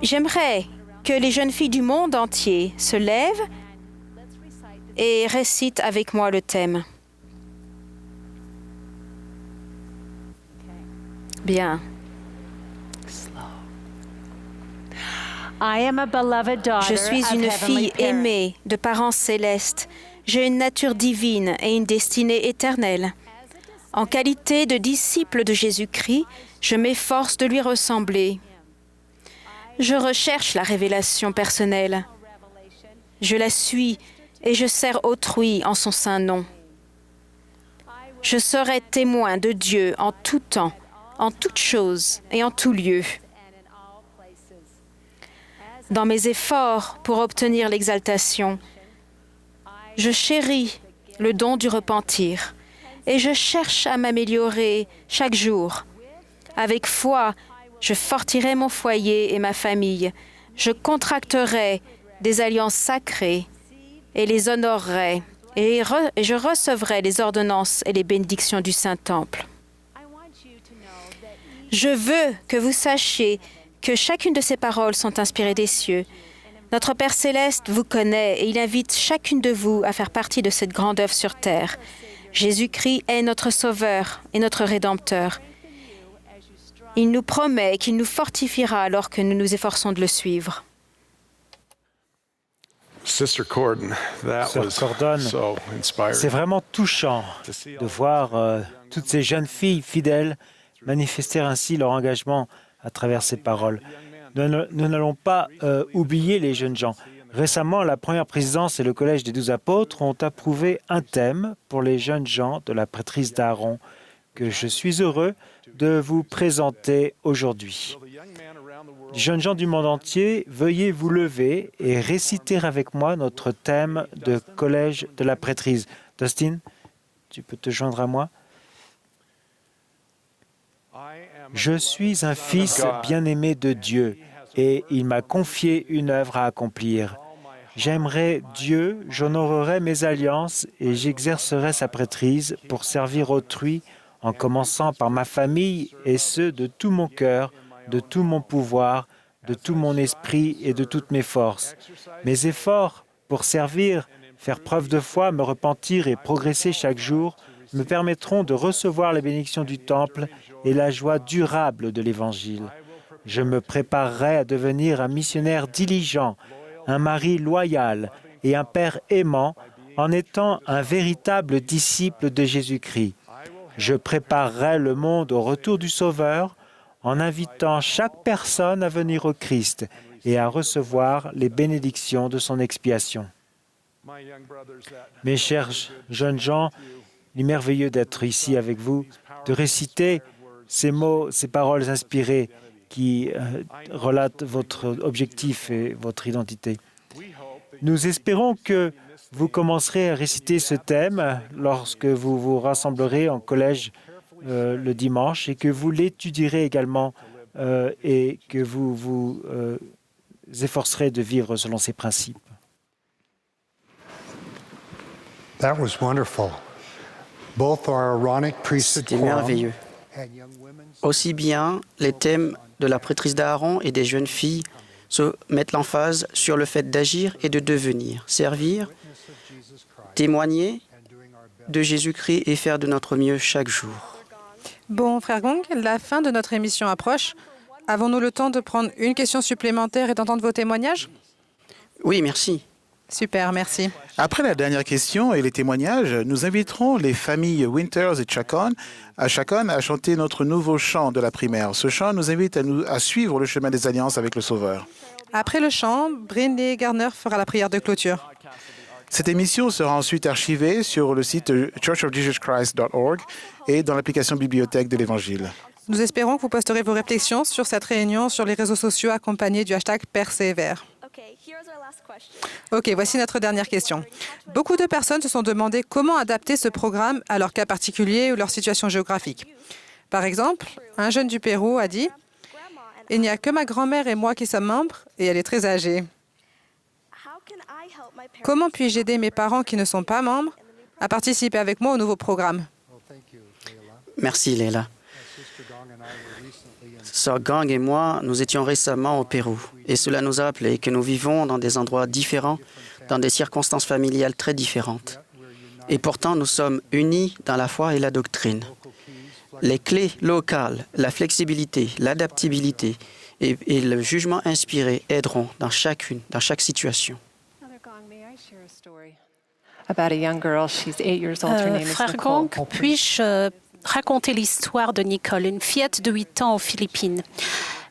J'aimerais que les jeunes filles du monde entier se lèvent et récitent avec moi le thème. Bien. Je suis une fille aimée de parents célestes. J'ai une nature divine et une destinée éternelle. En qualité de disciple de Jésus-Christ, je m'efforce de lui ressembler. Je recherche la révélation personnelle. Je la suis et je sers autrui en son saint nom. Je serai témoin de Dieu en tout temps, en toute chose et en tout lieu. Dans mes efforts pour obtenir l'exaltation, je chéris le don du repentir. Et je cherche à m'améliorer chaque jour. Avec foi, je fortirai mon foyer et ma famille. Je contracterai des alliances sacrées et les honorerai. Et je recevrai les ordonnances et les bénédictions du Saint-Temple. Je veux que vous sachiez que chacune de ces paroles sont inspirées des cieux. Notre Père céleste vous connaît et il invite chacune de vous à faire partie de cette grande œuvre sur terre. Jésus-Christ est notre Sauveur et notre Rédempteur. Il nous promet qu'il nous fortifiera alors que nous nous efforçons de le suivre. Sœur Cordon, c'est vraiment touchant de voir toutes ces jeunes filles fidèles manifester ainsi leur engagement à travers ces paroles. Nous n'allons pas oublier les jeunes gens. Récemment, la première présidence et le Collège des 12 apôtres ont approuvé un thème pour les jeunes gens de la prêtrise d'Aaron que je suis heureux de vous présenter aujourd'hui. Jeunes gens du monde entier, veuillez vous lever et réciter avec moi notre thème de Collège de la prêtrise. Dustin, tu peux te joindre à moi? Je suis un fils bien-aimé de Dieu et il m'a confié une œuvre à accomplir. J'aimerais Dieu, j'honorerai mes alliances et j'exercerai sa prêtrise pour servir autrui en commençant par ma famille et ceux de tout mon cœur, de tout mon pouvoir, de tout mon esprit et de toutes mes forces. Mes efforts pour servir, faire preuve de foi, me repentir et progresser chaque jour me permettront de recevoir les bénédictions du Temple et la joie durable de l'Évangile. Je me préparerai à devenir un missionnaire diligent, un mari loyal et un père aimant en étant un véritable disciple de Jésus-Christ. Je préparerai le monde au retour du Sauveur en invitant chaque personne à venir au Christ et à recevoir les bénédictions de son expiation. Mes chers jeunes gens, il est merveilleux d'être ici avec vous, de réciter ces mots, ces paroles inspirées qui relatent votre objectif et votre identité. Nous espérons que vous commencerez à réciter ce thème lorsque vous vous rassemblerez en collège le dimanche et que vous l'étudierez également et que vous vous efforcerez de vivre selon ces principes. That was wonderful. Both our Aaronic priesthood C'était merveilleux. Aussi bien les thèmes de la prêtrise d'Aaron et des jeunes filles se mettent l'emphase sur le fait d'agir et de devenir, servir, témoigner de Jésus-Christ et faire de notre mieux chaque jour. Bon, frère Gong, la fin de notre émission approche. Avons-nous le temps de prendre une question supplémentaire et d'entendre vos témoignages? Oui, merci. Super, merci. Après la dernière question et les témoignages, nous inviterons les familles Winters et Chacon à chanter notre nouveau chant de la primaire. Ce chant nous invite à suivre le chemin des alliances avec le Sauveur. Après le chant, Brindley Garner fera la prière de clôture. Cette émission sera ensuite archivée sur le site churchofjesuschrist.org et dans l'application Bibliothèque de l'Évangile. Nous espérons que vous posterez vos réflexions sur cette réunion sur les réseaux sociaux accompagnés du hashtag Persévère. OK, voici notre dernière question. Beaucoup de personnes se sont demandé comment adapter ce programme à leur cas particulier ou leur situation géographique. Par exemple, un jeune du Pérou a dit « Il n'y a que ma grand-mère et moi qui sommes membres et elle est très âgée. Comment puis-je aider mes parents qui ne sont pas membres à participer avec moi au nouveau programme ?» Merci, Leila. Sœur Gang et moi, nous étions récemment au Pérou et cela nous a rappelé que nous vivons dans des endroits différents, dans des circonstances familiales très différentes. Et pourtant, nous sommes unis dans la foi et la doctrine. Les clés locales, la flexibilité, l'adaptabilité et le jugement inspiré aideront dans chaque situation. Frère Gong, puis-je raconter l'histoire de Nicole, une fillette de 8 ans aux Philippines.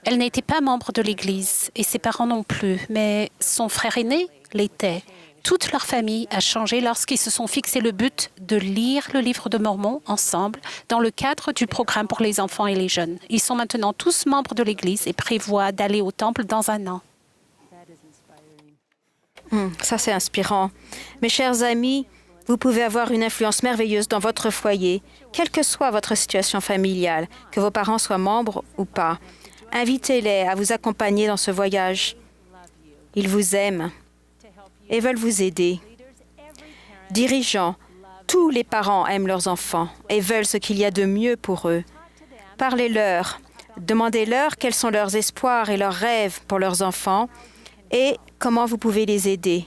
Elle n'était pas membre de l'Église et ses parents non plus, mais son frère aîné l'était. Toute leur famille a changé lorsqu'ils se sont fixé le but de lire le livre de Mormon ensemble dans le cadre du programme pour les enfants et les jeunes. Ils sont maintenant tous membres de l'Église et prévoient d'aller au temple dans un an. Ça, c'est inspirant. Mes chers amis, vous pouvez avoir une influence merveilleuse dans votre foyer, quelle que soit votre situation familiale, que vos parents soient membres ou pas. Invitez-les à vous accompagner dans ce voyage. Ils vous aiment et veulent vous aider. Dirigeants, tous les parents aiment leurs enfants et veulent ce qu'il y a de mieux pour eux. Parlez-leur, demandez-leur quels sont leurs espoirs et leurs rêves pour leurs enfants et comment vous pouvez les aider.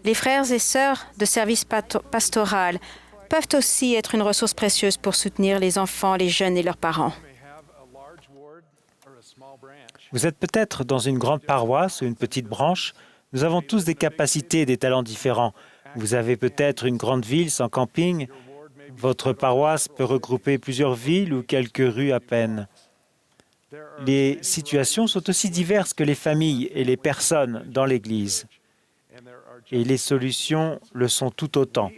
Les frères et sœurs de service pastoral peuvent aussi être une ressource précieuse pour soutenir les enfants, les jeunes et leurs parents. Vous êtes peut-être dans une grande paroisse ou une petite branche. Nous avons tous des capacités et des talents différents. Vous avez peut-être une grande ville sans camping. Votre paroisse peut regrouper plusieurs villes ou quelques rues à peine. Les situations sont aussi diverses que les familles et les personnes dans l'Église. Et les solutions le sont tout autant.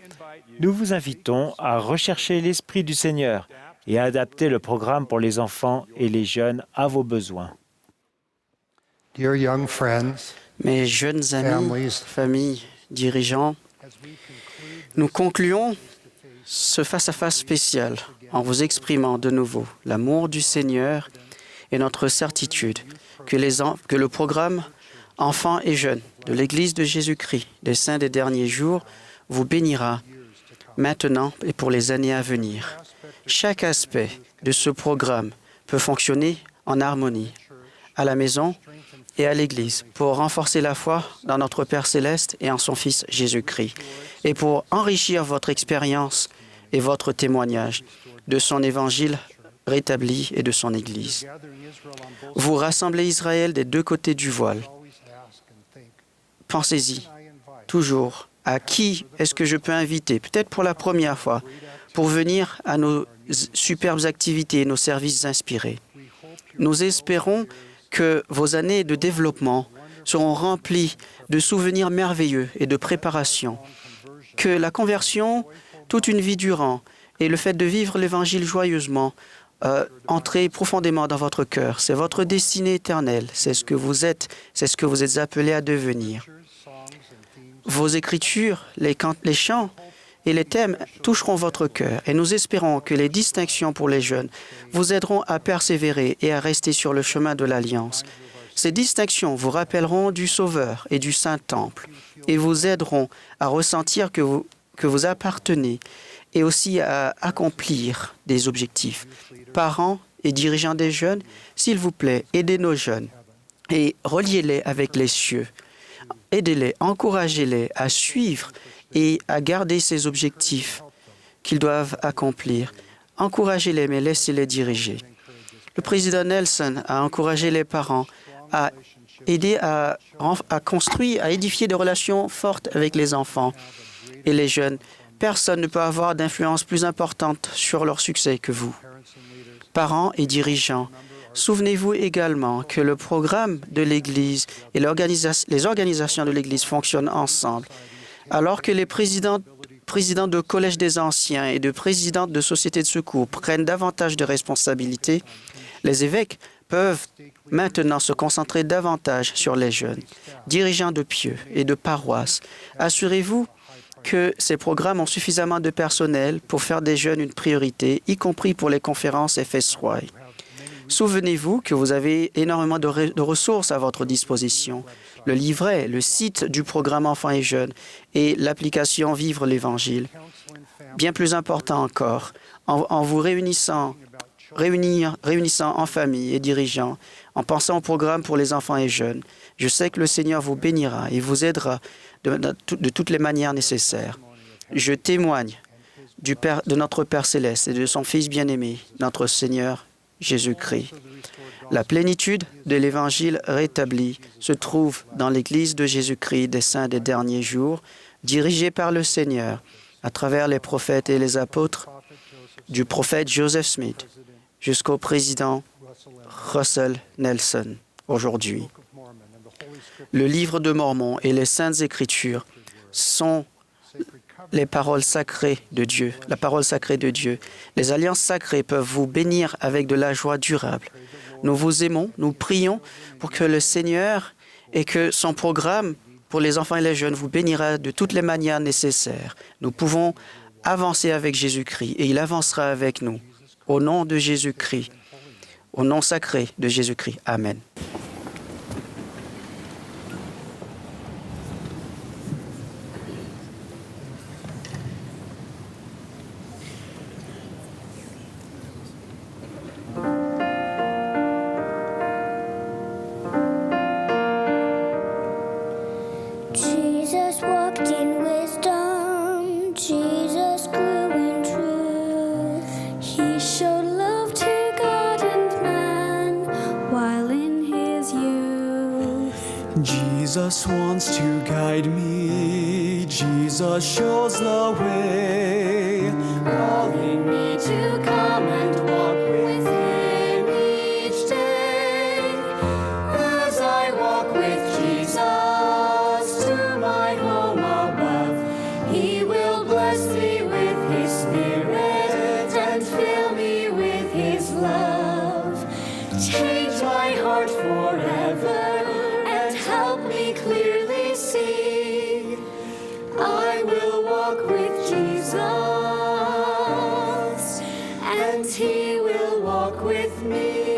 Nous vous invitons à rechercher l'Esprit du Seigneur et à adapter le programme pour les enfants et les jeunes à vos besoins. Mes jeunes amis, familles, dirigeants, nous concluons ce face-à-face spécial en vous exprimant de nouveau l'amour du Seigneur et notre certitude que le programme Enfants et jeunes de l'Église de Jésus-Christ des Saints des derniers jours vous bénira maintenant et pour les années à venir. Chaque aspect de ce programme peut fonctionner en harmonie à la maison et à l'Église pour renforcer la foi dans notre Père céleste et en son Fils Jésus-Christ et pour enrichir votre expérience et votre témoignage de son Évangile rétabli et de son Église. Vous rassemblez Israël des deux côtés du voile. Pensez-y toujours à qui est-ce que je peux inviter, peut-être pour la première fois, pour venir à nos superbes activités, nos services inspirés. Nous espérons que vos années de développement seront remplies de souvenirs merveilleux et de préparation, que la conversion, toute une vie durant, et le fait de vivre l'Évangile joyeusement, entrez profondément dans votre cœur. C'est votre destinée éternelle, c'est ce que vous êtes appelés à devenir. Vos écritures, les chants et les thèmes toucheront votre cœur et nous espérons que les distinctions pour les jeunes vous aideront à persévérer et à rester sur le chemin de l'Alliance. Ces distinctions vous rappelleront du Sauveur et du Saint-Temple et vous aideront à ressentir que vous appartenez et aussi à accomplir des objectifs. Parents et dirigeants des jeunes, s'il vous plaît, aidez nos jeunes et reliez-les avec les cieux. Aidez-les, encouragez-les à suivre et à garder ces objectifs qu'ils doivent accomplir. Encouragez-les, mais laissez-les diriger. Le président Nelson a encouragé les parents à aider à construire, à édifier des relations fortes avec les enfants et les jeunes. Personne ne peut avoir d'influence plus importante sur leur succès que vous. Parents et dirigeants, souvenez-vous également que le programme de l'Église et les organisations de l'Église fonctionnent ensemble. Alors que les présidents de collèges des anciens et de présidents de sociétés de secours prennent davantage de responsabilités, les évêques peuvent maintenant se concentrer davantage sur les jeunes. Dirigeants de pieux et de paroisses, assurez-vous que ces programmes ont suffisamment de personnel pour faire des jeunes une priorité, y compris pour les conférences FSY. Souvenez-vous que vous avez énormément de ressources à votre disposition. Le livret, le site du programme Enfants et Jeunes et l'application Vivre l'Évangile. Bien plus important encore, en vous réunissant en famille et dirigeants, en pensant au programme pour les enfants et jeunes, je sais que le Seigneur vous bénira et vous aidera de toutes les manières nécessaires. Je témoigne de notre Père céleste et de son Fils bien-aimé, notre Seigneur Jésus-Christ. La plénitude de l'Évangile rétabli se trouve dans l'Église de Jésus-Christ des Saints des derniers jours, dirigée par le Seigneur à travers les prophètes et les apôtres, du prophète Joseph Smith jusqu'au président Russell Nelson aujourd'hui. Le livre de Mormon et les Saintes Écritures sont les paroles sacrées de Dieu, la parole sacrée de Dieu. Les alliances sacrées peuvent vous bénir avec de la joie durable. Nous vous aimons, nous prions pour que le Seigneur et que son programme pour les enfants et les jeunes vous bénira de toutes les manières nécessaires. Nous pouvons avancer avec Jésus-Christ et il avancera avec nous. Au nom de Jésus-Christ, au nom sacré de Jésus-Christ. Amen. Jesus wants to guide me. Jesus shows the way, calling me to come and walk with Him each day. As I walk with Jesus to my home above, He will bless me with His Spirit and fill me with His love. Change my heart forever and help me clearly see. I will walk with Jesus and He will walk with me.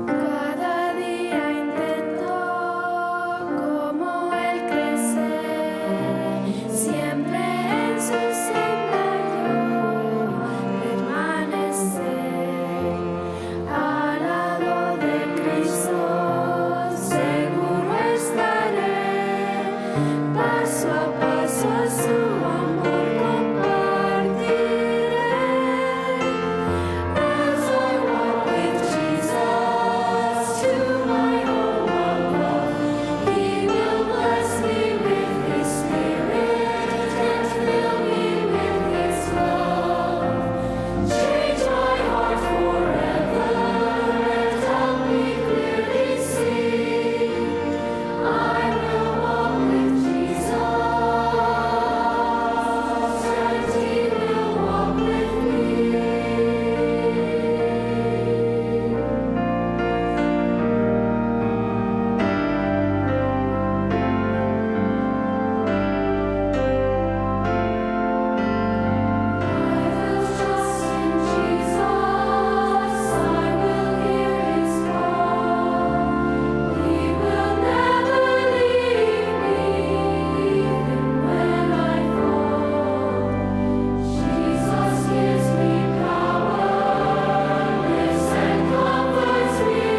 Cada día intento como Él crecer, siempre en su senda yo permanecer. Al lado de Cristo seguro estaré, paso a paso su amor compartiré. As I walk with Jesus to my home above, He will bless me with His Spirit and fill me with His love. Change my heart forever and help me clearly see. I will walk with Jesus and He will walk with me. Trust in Jesus, I will hear His call. He will never leave me even when I fall. Jesus gives me power, lifts and comforts me,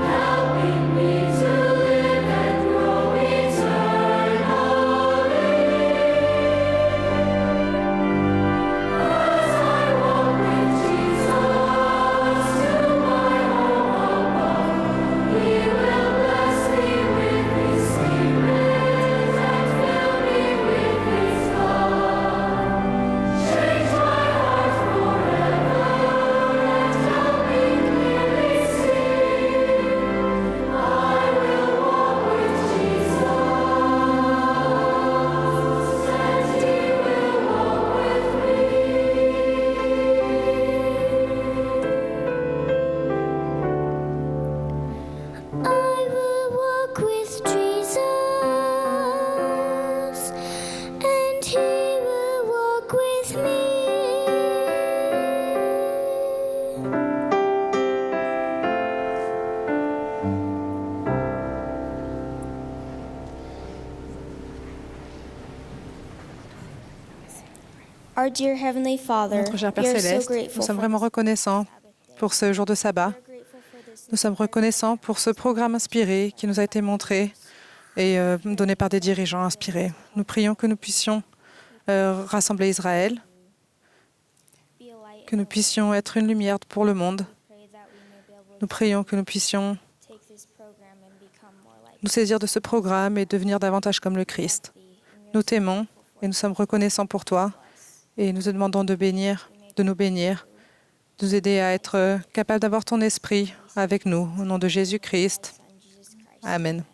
helping me to live and grow eternally. As I walk with Jesus to my home above, He will bless me with His Spirit and fill me with His love. Change my heart forever and help me clearly see. I will walk with Jesus and He will walk with me. I will walk with Jesus and He will walk with me. Our dear Heavenly Father, Notre cher Père we are so Céleste, grateful nous sommes for vraiment reconnaissants pour ce jour de sabbat. Nous sommes reconnaissants pour ce programme inspiré qui nous a été montré et donné par des dirigeants inspirés. Nous prions que nous puissions rassembler Israël, que nous puissions être une lumière pour le monde. Nous prions que nous puissions nous saisir de ce programme et devenir davantage comme le Christ. Nous t'aimons et nous sommes reconnaissants pour toi et nous te demandons de nous bénir, de nous aider à être capables d'avoir ton esprit avec nous. Au nom de Jésus-Christ. Amen.